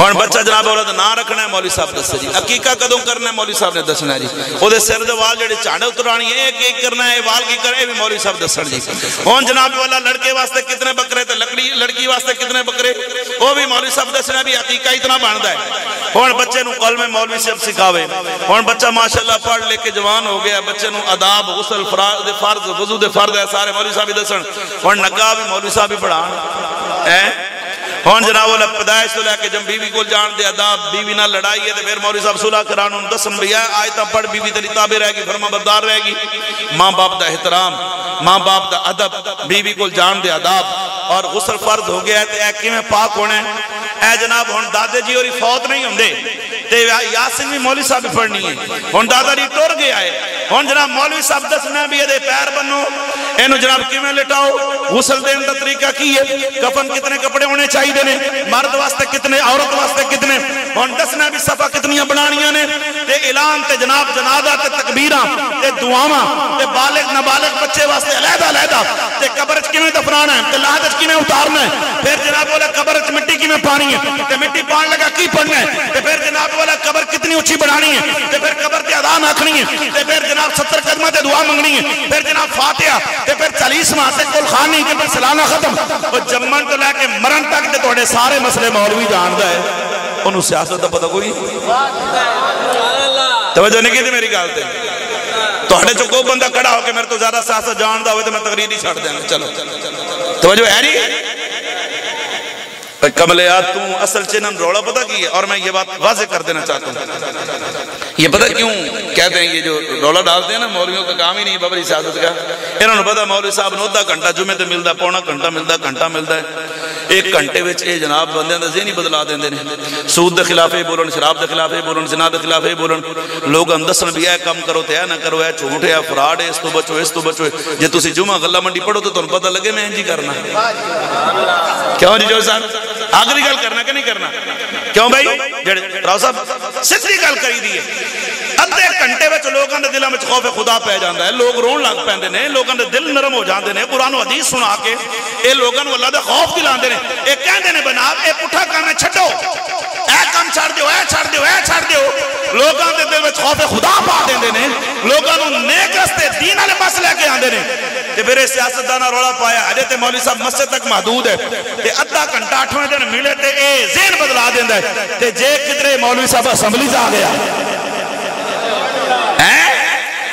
Speaker 1: اور بچہ جناب اولاد نہ رکھنا ہے مولوی صاحب دس جی. عقیقہ کدوں کرنا ہے مولوی صاحب نے دسنا ہے جی. او دے سر دے وال جڑے چاڑے اترانی ہے ایک کرنا ہے وال کی کرے بھی مولوی صاحب دسن جی. اور جناب والا لڑکے واسطے کتنے بکرے تے لڑکی واسطے کتنے بکرے وہ بھی مولوی صاحب دسنا بھی عقیقہ اتنا بندا ہے. اور بچے نو قلم مولوی صاحب سکھاوے. اور بچہ ماشاءاللہ پڑھ لے کے جوان ہو گیا بچے نو آداب غسل فرض وضو دے فرض ہے سارے مولوی صاحب دسن. اور نکاح بھی مولوی صاحب ہی پڑھان ہون جناب والا پیدائش تو لے کے جب بیوی کو جان دے آداب بیوی نہ لڑائی ہے تو پھر مولوی صاحب صلح کران ان دسن بھیا آیتہ پڑھ بیوی تیری تابع رہے گی فرما بردار رہے گی. ماں باپ دا احترام ماں باپ دا ادب بیوی کو جان دے آداب اور غسل فرض ہو گیا ہے تے ایکی میں پاک ہونے اے جناب ہون دادے جی اور فوت نہیں ہوں دے تے یاسین بھی مولوی صاحب پڑھنی ہے. ہون دادا جی ٹور گیا ہے ہون جناب مولوی صاحب دسنا بھی دے پیر بنو اینو جناب کی میں لٹاؤ غسل دین دا طریقہ کی ہے کفن کتنے کپڑے ہونے چاہیے دینے مرد واسطے کتنے عورت واسطے کتنے ہون دسنا بھی صفحہ کتنیاں بنانیاں نے تے اعلان تے جناب جنازہ تے تکبیراں تے دعاواں تے بالغ نابالغ بچے واسطے علیحدہ علیحدہ تے قبر وچ کیویں دفنانا ہے تے لحد وچ کیویں اتارنا ہے. پھر جناب والا قبر وچ مٹی کیویں پانی ہے تے مٹی پان لگا کی پڑھنا ہے تے پھر جناب والا قبر کتنی اونچی بنانی ہے تے پھر قبر تے اذان آکھنی ہے تے پھر جناب 70 قدمہ تے دعا منگنی ہے پھر جناب فاتحہ تے پھر 40 ماہ تے کل خانی تے پھر سلانہ ختم اور جمن تو لے کے مرن تک تے تواڈے سارے مسئلے مولوی جاندا ہے. انہوں سیاست دا پتہ کوئی توجہ نہیں کی تھی میری گل تے تواڈے چوں کوئی بندہ کھڑا ہو کے میرے تو زیادہ سیاست جاندا ہوئے تے میں تقریر ہی چھڑ دینا. چلو توجہ ہے نہیں کملیات تم اصل چنن روڑا پتہ کی ہے اور میں یہ بات واضح کر دینا چاہتا ہوں. یہ پتہ کیوں کہتے ہیں یہ جو روڑا ڈالتے ہیں نا مولویوں کا کام ہی نہیں بابری سیاست کا. انہوں نے پتہ مولوی صاحب نے ادھا گھنٹہ جمعے تے ملدا پونا گھنٹہ ملدا ہے ایک گھنٹے وچ اے جناب بندیاں دا ذہن ہی بدلا دیندے نے. سود دے خلاف ہی بولن شراب دے خلاف ہی بولن زنا دے خلاف ہی بولن لوگ اندسن بھی اے کم کرو تے اے نہ کرو اے جھوٹ ہے فراڈ ہے اس تو بچو جے تسی جمعہ غلہ منڈی پڑھو تو تانوں پتہ لگے میں انج ہی کرنا کیوں جی جو صاحب آخری گل کرنا کہ نہیں کرنا کیوں بھائی جڑے راؤ صاحب سچی گل کری دی ہے ادھے گھنٹے وچ لوگاں دے دلاں وچ خوف خدا پہ جاندا ہے لوگ رون لگ پیندے نے لوگاں دے دل نرم ہو جاندے نے قرآن و حدیث سنا کے اے لوگاں نوں اللہ دا خوف دلاندے نے. اے کہندے نے جناب اے پٹھا کام چھڈو اے کام چھڑ دیو اے چھڑ دیو لوگاں دے دل وچ خوف خدا پا دیندے نے لوگاں نوں نیک رستے دین والے پاس لے کے آندے نے. تے پھر سیاستداناں رولا پایا اجے تے مولوی صاحب مسجد تک محدود ہے تے ادھا گھنٹہ 8ویں دن ملے تے اے ذہن بدلا دیندا ہے تے جے کدرے مولوی صاحب اسمبلی تے آ گیا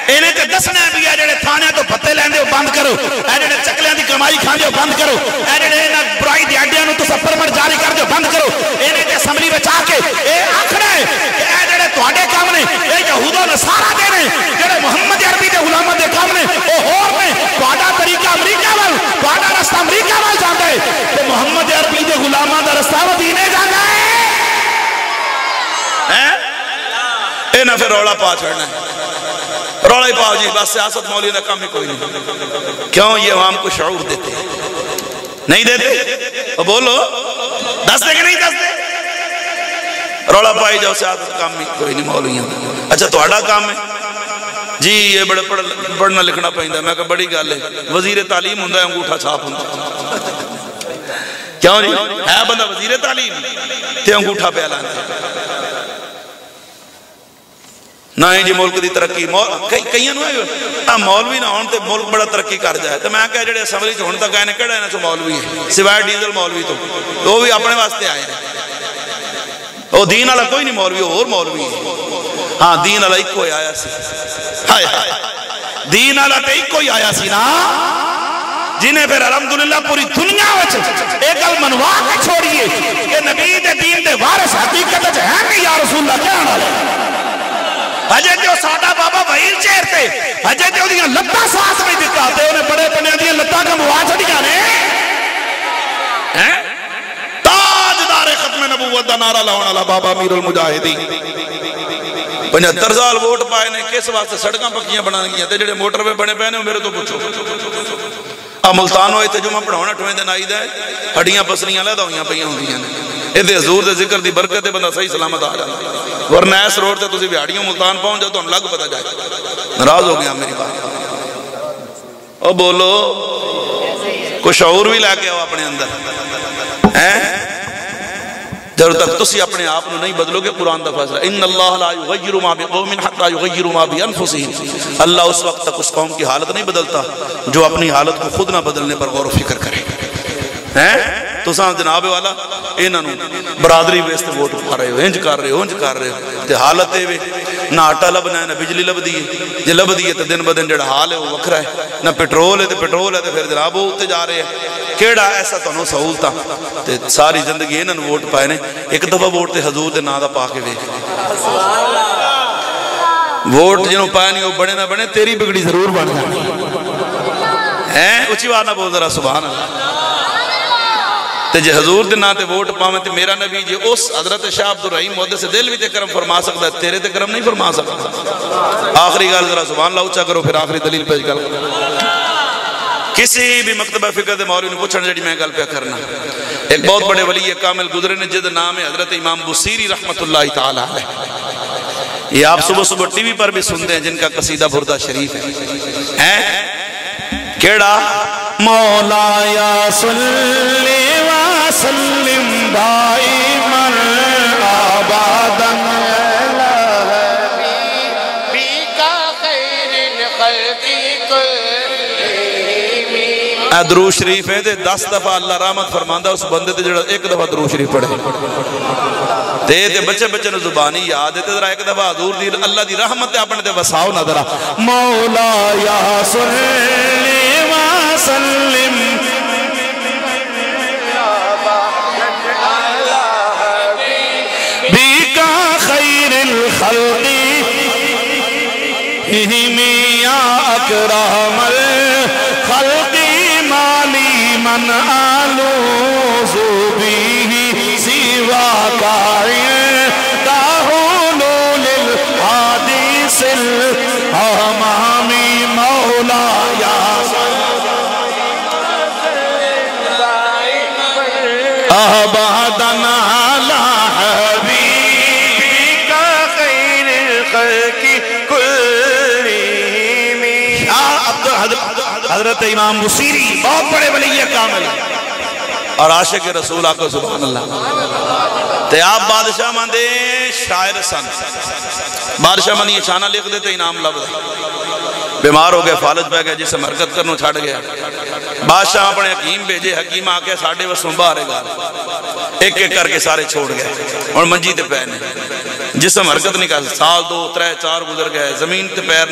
Speaker 1: انہیں تے دسنا ہے بھی اے جڑے تھانے تو پتے لیندے ہو بند کرو اے جڑے چکلیاں دی کمائی کھاندے ہو بند کرو اے جڑے انہاں برائی دی ہڈیاں نوں تساں پرمٹ جاری کر دیو بند کرو. انہیں تے اسمبلی وچ آ کے اے آکھنا ہے کہ اے جڑے تواڈے کام نے اے یہود و نصارا دے نے جڑے محمد عربی دے غلاماں دے کام نے او ہور نے تواڈا طریقہ امریکہ ول تواڈا رستہ امریکہ ول جاندا ہے تے محمد عربی دے غلاماں دا رستہ مدینے جاندا ہے. اے نہ پھر رولا پا چھڑنا ہے روڑا ہی پاؤ جی بس سیاست مولی کا کام ہی کوئی نہیں. کیوں یہ عوام کو شعور دیتے نہیں دیتے بولو دس دے کہ نہیں دس دے روڑا پائی جاؤ سیاست کا کام ہی کوئی نہیں مولویاں. اچھا تہاڈا کام ہے جی یہ بڑے پڑھنا لکھنا پہندا میں کہ بڑی گل ہے وزیر تعلیم ہوندا ہے انگوٹھا چھاپ ہوندا کیوں جی ہے بندہ وزیر تعلیم تے انگوٹھا پہ لاندے نہ جی ملک دی ترقی کئیاں نوں ہے مولوی نہ ہون تے ملک بڑا ترقی کر جائے تے میں کہہ جڑے اسمبلی چ ہن تک آئے نے کہڑا انہاں چ مولوی ہے سوائے ڈیزل مولوی تو وہ بھی اپنے واسطے آئے ہیں وہ دین والا کوئی نہیں مولوی اور مولوی ہے. ہاں دین والا ایک کوئی آیا سی ہائے ہائے دین والا تے ایک کوئی آیا سی نا جنہیں پھر الحمدللہ پوری دنیا وچ ایک گل منوا کے چھوڑیے کہ نبی دے دین دے وارث حقیقت وچ ہے کہ یا رسول اللہ کہن والے اجے جو ساڈا بابا جبرائیل چہر تے ہجے تے انہیں لتا ساتھ میں دکھاتے انہیں بڑے بنے دیا لتا کا مواجہ دیا نے تاجدار ختم نبوت دا نعرہ لاؤن اللہ بابا امیر المجاہدی 75 سال ووٹ پائے نے کس واسطے سڑکاں پکیاں بنانے گیا تے جڑے موٹر پہ بنے پہنے میرے تو پوچھو ملتان ہوئے تے جمعہ پڑھاؤنا 8ویں دن آئی دے ہڈیاں پسلیاں لے ہوئیاں پہیاں ہوندیاں نے اے حضور دے ذکر دی برکت دے بندہ صحیح سلامت آ جاتا ورنہ اس روڈ تے تسی بہاڑیوں ملتان پہنچ جاؤ تو ہم لگ پتا جائے ناراض ہو گیا میری بات او بولو کچھ شعور بھی لے کے آؤ اپنے اندر جب تک تسی اپنے آپ نہیں بدلو گے قرآن دا فیصلہ ان اللہ لا یغیر ما بقوم حتی یغیر ما بانفسہم اللہ اس وقت تک اس قوم کی حالت نہیں بدلتا جو اپنی حالت کو خود نہ بدلنے پر غور و فکر کرے تو سان جناب والا انہاں نو برادری ویستے ووٹ پا رہے ہو انج کر رہے ہو تے حالت ہے نہ آٹا لبنا ہے نہ بجلی لب دی ہے جے لب دی ہے تو دن بدن جڑا حال ہے وہ وکھرا ہے نہ پیٹرول ہے تو پھر جناب وہ اتے جا رہے ہیں کیڑا ایسا تو سہولتا تے ساری زندگی انہاں نو ووٹ پائے نے ایک دفعہ ووٹ تے حضور دے نام دا پا کے ویکھ ووٹ جنوں پائے نہیں وہ بنے نہ بنے تیری بگڑی ضرور بن جانی ہے اچھی بات نہ بول ذرا سبحان اللہ تے جے حضور دے نا تے ووٹ پاویں تے میرا نبی جے اس حضرت شاہ عبد الرحیم محدث سے دل بھی تے کرم فرما سکتا ہے تیرے تے کرم نہیں فرما سکتا آخری گال ذرا سبحان اللہ اچھا کرو پھر آخری دلیل پیش کر کسی بھی مکتبہ فکر دے مولوی نے پوچھنا جڑی میں گل پہ کرنا ایک بہت بڑے ولی کامل گزرے نے جد نام ہے حضرت امام بصیری رحمت اللہ تعالی علیہ یہ آپ صبح صبح ٹی وی پر بھی سنتے ہیں جن کا قصیدہ بردہ شریف ہے کیڑا مولا یا صلی وسلم دائما ابدا درود شریف ہے 10 دفعہ اللہ رحمت فرماندہ اس بندے تے جڑا ایک دفعہ درود شریف پڑھے تے بچے بچے نے زبانی یاد ہے تے ذرا ایک دفعہ حضور دی اللہ دی رحمت تے اپنے تے وساؤ نہ ذرا مولا یا صلی وسلم بika خیر الخلق یا اکرم الخلق من آلوذ به سواك عند حلول الحادث الأمام مولاي أبدا على حبيبك خير الخلق كلهم حضرت امام بصیری بہت بڑے ولی کامل اور عاشق رسول آقا سبحان اللہ تے آپ بادشاہ ماندے شاعر سن بادشاہ ماندے یہ شانہ لکھ دیتے انعام لب بیمار ہو گئے فالج پہ گئے جسے مرکت کرنو چھڑ گیا بادشاہ اپنے حکیم بھیجے حکیم آکے ساڑھے وسوں باہرے گا ایک ایک کر کے سارے چھوڑ گئے اور منجی تے پہنے جسم حرکت نہیں کر سال 2 3 4 گزر گئے زمین تے پیر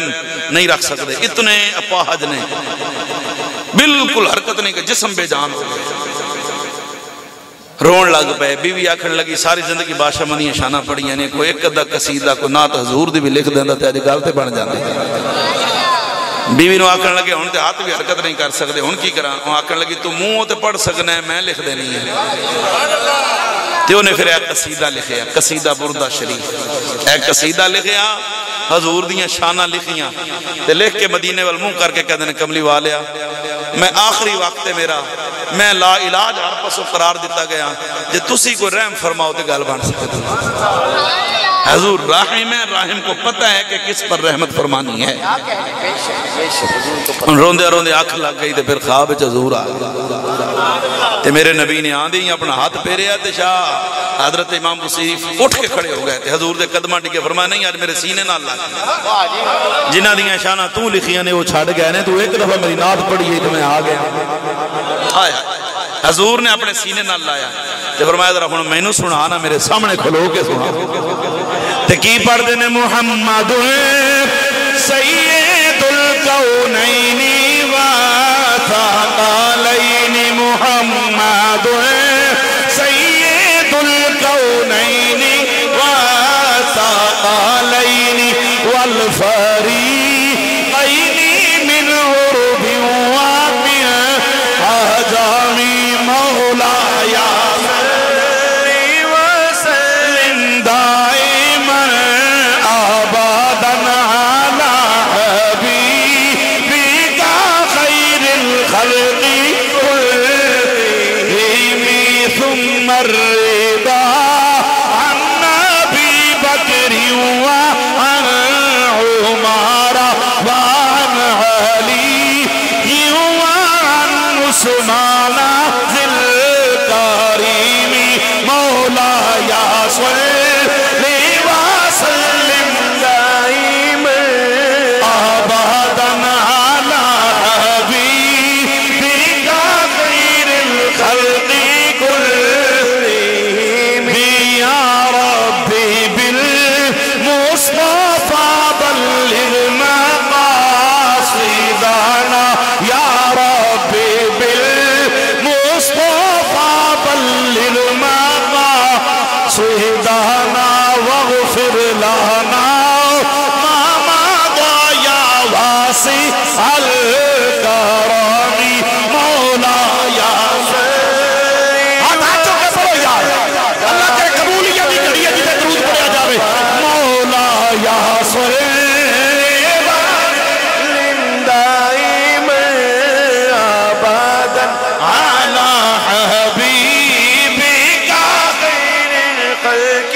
Speaker 1: نہیں رکھ سکتے اتنے اپاہج نے بالکل حرکت نہیں کر جسم بے جان ہو گئے رون لگ پہ بیوی آکھن لگی ساری زندگی بادشاہ منی شانہ پڑی یعنی کوئی ایک ادھا قصیدہ کو نات حضور دی بھی لکھ دیندہ تے آج گالتے بن جاندے بیوی نو آکھن لگے ہون تے ہاتھ بھی حرکت نہیں کر سکتے ہون کی کرا ہون آکھن لگی تو منہ تے پڑھ سکنا ہے میں لکھ دینی ہے تے انہیں پھر ایک قصیدہ لکھیا قصیدہ بردہ شریف ایک قصیدہ لکھیا حضور دیاں شانہ لکھیاں تے لکھ کے مدینے والموں کر کے کہتے ہیں کملی والیا میں آخری وقت میرا میں لا علاج ہر پسو قرار دیتا گیا جے تسی کو رحم فرماؤ تے گال بان سکتے حضور راحم ہے راحم کو پتہ ہے کہ کس پر رحمت فرمانی ہے روندے روندے آنکھ لگ گئی تے پھر خواب حضور آ گیا تے میرے نبی نے آن دی اپنا ہاتھ پھیرے تے شاہ حضرت امام بصیری اٹھ کے کھڑے ہو گئے تے حضور دے قدمہ ٹکے فرمایا نہیں آج میرے سینے نہ اللہ جنہ دیاں شانہ تو لکھیاں نے وہ چھاڑ گئے نے تو ایک دفعہ میری نات پڑھی ہے تو میں آ گیا آیا حضور نے اپنے سینے نہ لایا تے فرمایا ذرا میں نو سنانا میرے سامنے کھلو کے سنا تے کی پڑھ دینے محمد سید الکونین وثقلین محمد سید الکونین وثقلین والفریق مردا عن ابی بکر وعن عمر وعن علی وعن عثمان ذی الکریم مولاي صلی وسلم دائما ابدا على حبیبک خیر الخلق كلهم یا ربی بالمصطفى بلغ مقاصدنا یا ربی بالمصطفى بلغ مقاصدنا واغفر لنا ما مضى يا واسع الكرم مولاي ہاتھوں کے پڑھو یار اللہ کے قبولیت کی گھڑی ہے جسے درود پڑھا جاوے مولاي صلی دائما ابدا على حبیبک خیر الخلق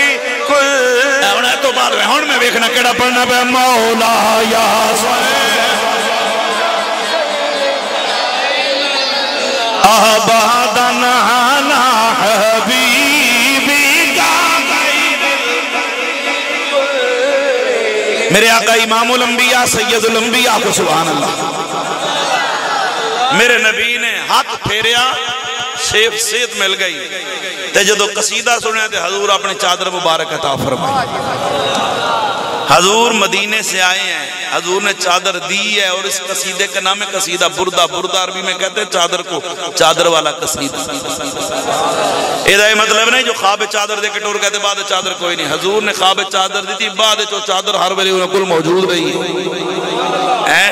Speaker 1: كل ہونے تو بعد میں ہن میں دیکھنا کیڑا پڑھنا پہ مولاي صلی ابدا على حبیبک میرے آقا امام الانبیاء سید الانبیاء کو سبحان اللہ میرے نبی نے ہاتھ پھیریا شیف سیت مل گئی تے جدو قصیدہ سنے تے حضور اپنے چادر مبارک عطا فرمائی حضور مدینے سے آئے ہیں حضور نے چادر دی ہے اور اس قصیدے کا نام ہے قصیدہ بردہ بردہ عربی میں کہتے ہیں چادر کو چادر والا قصیدہ یہ مطلب نہیں جو خواب چادر دے کے ٹور کہتے بعد چادر کوئی نہیں حضور نے خواب چادر دی تھی بعد جو چادر ہر ویلے انہیں کل موجود رہی ہے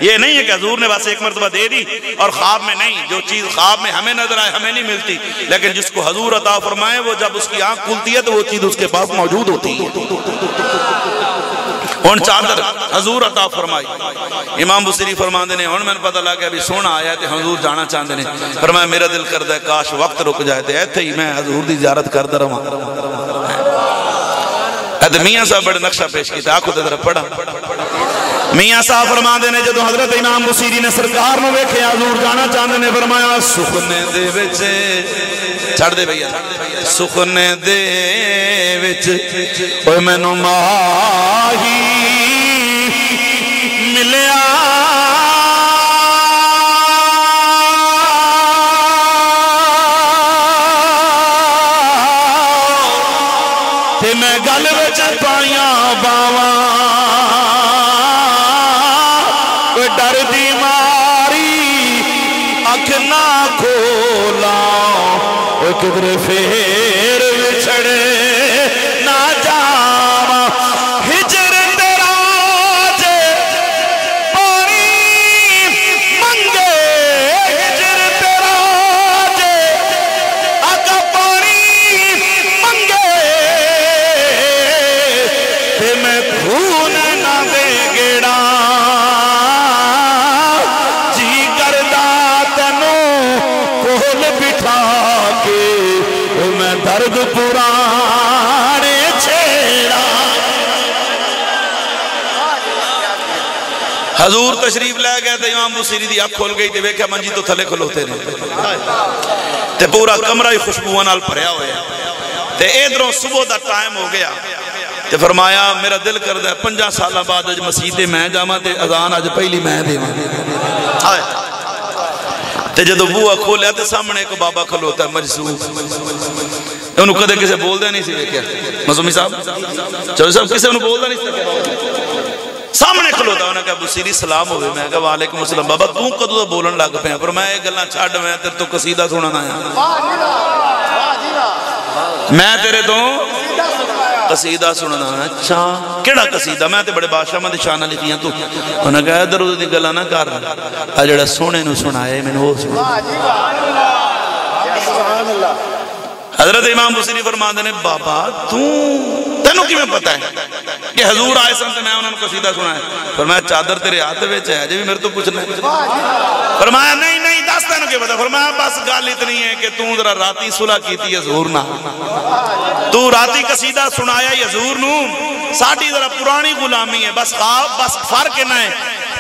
Speaker 1: یہ نہیں ہے کہ حضور نے بس ایک مرتبہ دے دی اور خواب میں نہیں جو چیز خواب میں ہمیں نظر آئے ہمیں نہیں ملتی لیکن جس کو حضور عطا فرمائے وہ جب اس کی آنکھ کھلتی ہے تو وہ چیز اس کے پاس موجود ہوتی ہے ان چادر حضور عطا فرمائی امام بصری فرماندے نے ان میں پتہ لگا ابھی سونا آیا تھے حضور جانا چاہتے نے فرمایا میرا دل کردہ ہے کاش وقت رک جائے تھے ایتھے ہی میں حضور دی زیارت کردہ رہا میاں صاحب بڑے نقشہ پیش کی تھا آنکھوں تے طرف پڑھا میاں صاحب فرماندے نے جدو حضرت امام بصری نے سرکار نو ویکھے حضور جانا چاہتے نے فرمایا سخنے دے وچ چھڑ دے بھیا سخنے دے وچ اوے مینوں ماہی ملیا تے میں گل وچ پائیاں باواں ڈر دی ماری اکھ نہ کھولا کدھر پھر بچھڑے نہ جاواں ہجر تیرا جے پانی منگے ہجر تیرا جے آقا پانی منگے تے میں خون نہ دے گیڑا درد پرانے چھیڑا حضور تشریف لے گئے تھے امام بصری دی آنکھ کھول گئی تھی ویکھیا منجی تو تھلے کھلوتے رہے تے پورا کمرہ ہی خوشبوؤں نال بھریا ہویا تے ادھروں صبح دا ٹائم ہو گیا تے فرمایا میرا دل کردا ہے 5 سال بعد اج مسجد میں جاواں تے اذان اج پہلی میں دیواں تے جدو بوہا کھولیا تے سامنے ایک بابا کھلوتا ہے مجذوب انہوں کدے کسے بول دے نہیں سی دیکھیا مظلومی صاحب چلو صاحب کسے انہوں بول دے نہیں سی سامنے کھلوتا انہوں نے کہا بصری سلام ہوئے میں کہا وعلیکم السلام بابا توں کدو دا بولن لگ پہ ہیں پر میں ایک گلنا چھاڑ میں تیرے تو قصیدہ سنانا ہے میں تیرے تو قصیدہ سننا ہے اچھا کیڑا قصیدہ میں تے بڑے بادشاہ میں شانہ لکھیاں تو انہوں نے کہا ادھر ادھر دی گلا نہ کر اجڑا سونے نو سنائے میں نے وہ سنا حضرت امام بصری فرماتے ہیں بابا تینوں کی میں پتہ ہے کہ حضور آئے سن میں انہوں نے قصیدہ سنا ہے؟ فرمایا چادر تیرے ہاتھ وچ ہے جی میرے تو پوچھنا ہے۔ فرمایا نہیں نہیں دس تینوں کی پتہ۔ فرمایا بس گل اتنی ہے کہ تو ذرا راتی صلح کیتی حضور نہ، تو راتی قصیدہ سنایا ہی حضور نو، ساڈی ذرا پرانی غلامی ہے، بس خواب بس فرق نہ ہے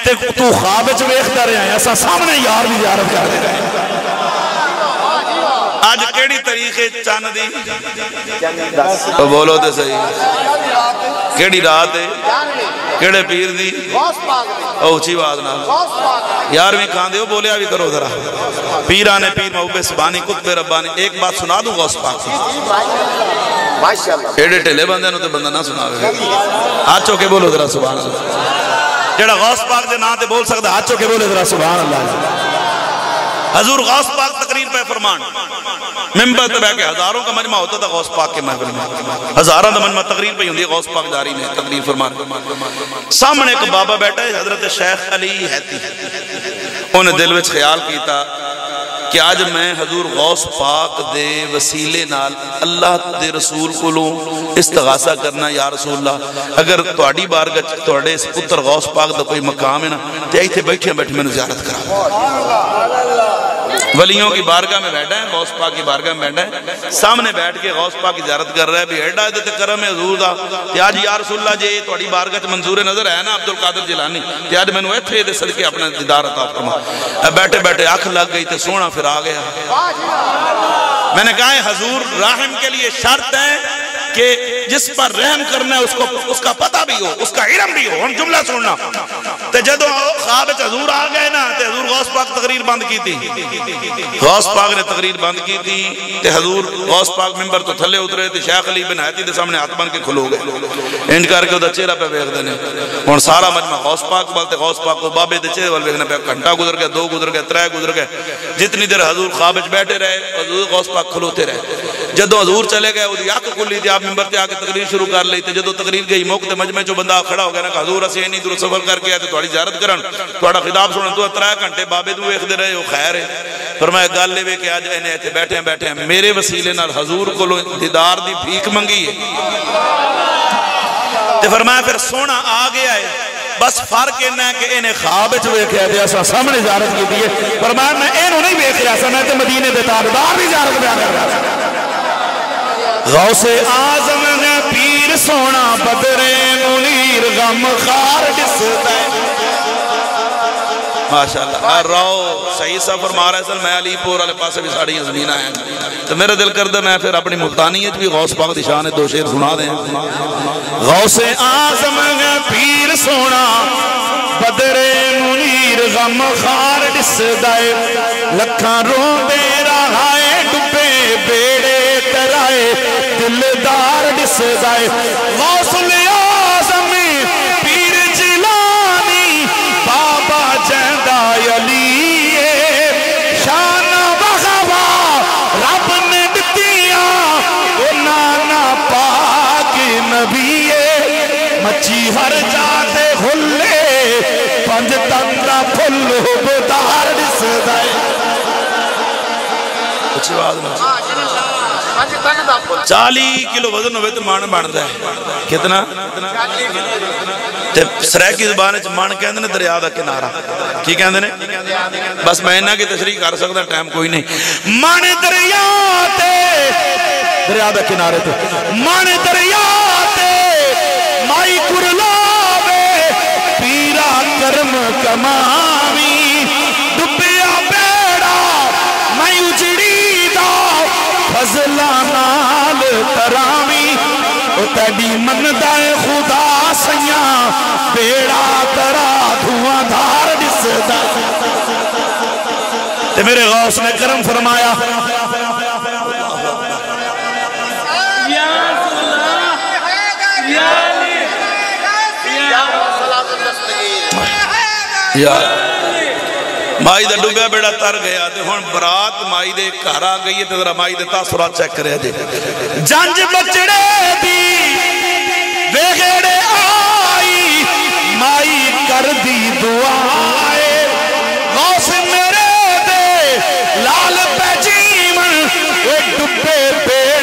Speaker 1: تے تو خواب وچ ویکھدا رہیا ہے اساں سامنے یار دی زیارت کردے رہے ہیں۔ آج کیڑی طریقے چاند دی تو بولو تے صحیح، کیڑی رات ہے کیڑے پیر دی او اچھی بات نہ یار میں کھاندے ہو بولیا بھی کرو ذرا۔ پیرانے پیر محبوب سبحانی قطب ربانی، ایک بات سنا دوں غوث پاک کی، ایڈے ٹھلے بندے نو تے بندہ نہ سناوے، ہاتھ چو کے بولو ذرا سبحان اللہ۔ جڑا غوث پاک دے نام تے بول سکتا ہاتھ چو کے بولے ذرا سبحان اللہ۔ حضور غوث پاک تقریر پہ فرمان، ممبر پہ بیٹھ کے ہزاروں کا مجمع ہوتا تھا غوث پاک کے محفل میں، ہزاروں کا مجمع تقریر پہ ہوندی ہے، غوث پاک جاری میں تقریر فرمان۔ سامنے ایک بابا بیٹھا ہے حضرت شیخ علی حیتی، انہیں دل وچ خیال کیتا کہ آج میں حضور غوث پاک دے وسیلے نال اللہ دے رسول کو لوں استغاثہ کرنا، یا رسول اللہ اگر تواڈی بارگاہ تواڈے اس پتر غوث پاک دا کوئی مقام ہے نا تے ایتھے بیٹھے بیٹھے میں زیارت کرا۔ ولیوں کی بارگاہ میں بیٹھا ہے، غوث پاک کی بارگاہ میں بیٹھا ہے، سامنے بیٹھ کے غوث پاک کی زیارت کر رہا ہے، بھی ایڈا تے کرم ہے حضور دا کہ آج یا رسول اللہ جی تواڈی بارگاہ وچ منظور نظر ہے نا عبدالقادر جیلانی تے آج مینوں ایتھے دے صدقے اپنا دیدار عطا فرما۔ بیٹھے بیٹھے آنکھ لگ گئی تے سونا پھر آ گیا۔ میں نے کہا ہے حضور رحم کے لیے شرط ہے کہ جس پر رحم کرنا ہے اس کا پتہ بھی ہو، اس کا علم بھی ہو۔ ہم جملہ سننا تے جدو خواب حضور آ گئے نا تے حضور غوث پاک تقریر بند کی تھی، غوث پاک نے تقریر بند کی تھی تے حضور غوث پاک ممبر تو تھلے اترے تے شیخ علی بن حیتی دے سامنے ہاتھ بن کے کھلو گئے، انج کر کے دا چہرہ پہ ویکھ دینے ہن سارا مجمع غوث پاک بولتے غوث پاک کو بابے دے چہرے ول ویکھنا پہ، گھنٹہ گزر گیا، 2 گزر گیا، 3 گزر گئے، جتنی دیر حضور خواب وچ بیٹھے رہے حضور غوث پاک کھلوتے رہے۔ جدو حضور چلے گئے اودی اکھ کھلی تے آپ ممبر تے آ کے تقریر شروع کر لی تے جدو تقریر گئی موقع تے مجمع چوں بندہ کھڑا ہو گیا نا کہ حضور اسی انی دور سفر کر کے آئے تے تہاڈی زیارت کرن، تہاڈا خطاب سنن، تو 3 گھنٹے بابے نوں ویکھدے رہے ہو، خیر ہے۔ فرمایا گل اے کہ اج اینے ایتھے بیٹھے بیٹھے میرے وسیلے نال حضور کولوں دیدار دی بھیک منگی ہے تے فرمایا پھر سونا آ گیا ہے، بس فرق انہاں ہے کہ انہیں خواب وچ ویکھیا تے اساں سامنے زیارت کیتی ہے۔ فرمایا میں اینوں نہیں ویکھ رہا سا، میں تے مدینے دے تاجدار دی زیارت بیان کر رہا تھا۔ غوث اعظم نے پیر سونا بدر منیر غم خار دسدا ہے۔ ماشاءاللہ رو صحیح سا فرما رہا ہے سن، میں علی پور والے پاسے بھی ساڑی زمین آیا تو میرا دل کردا میں پھر اپنی ملتانیت بھی غوث پاک دی شان 2 شعر سنا دیں۔ غوث اعظم نے پیر سونا بدر منیر غم خار دسدا ہے، لکھاں روندے رہائے ڈبے بیڑے ترائے دلدار دسدا ہے۔ غوث اعظم پیر جیلانی بابا جیندا علی شان بغوا رب نے دتیاں او نانا پاک نبی مچی ہر جاتے ہلے 5 تندرا پھل بدار دسدا ہے۔ اچھی بات نہ 40 کلو وزن ہوئے تو مان بانتا ہے، کتنا؟ سریکی زبان ہے مان کہندے نے دریا دا کنارہ، کی کہندے نے؟ بس میں انہاں کی تشریح کر سکتا ٹائم کوئی نہیں۔ مان دریا تے دریا دا کنارے تے مان دریا تے مائی کرلاوے پیرا کرم کماوی ڈبیا بیڑا مائی اجڑی دا فضلانال تراوی او تیڈی مندائے خدا سیاں بیڑا ترا دھواں دھار دسدا تے میرے غوث نے کرم فرمایا یا مائی دا ڈوبیا بیڑا تر گیا تے ہن برات مائی دے گھر آ گئی تے ذرا مائی دے تاثرات چیک کریا جی۔ جنج بچڑے دی ویگڑے آئی مائی کر دی دعائے غوث میرے دے لال پہ جیمن ایک ڈبے بیڑ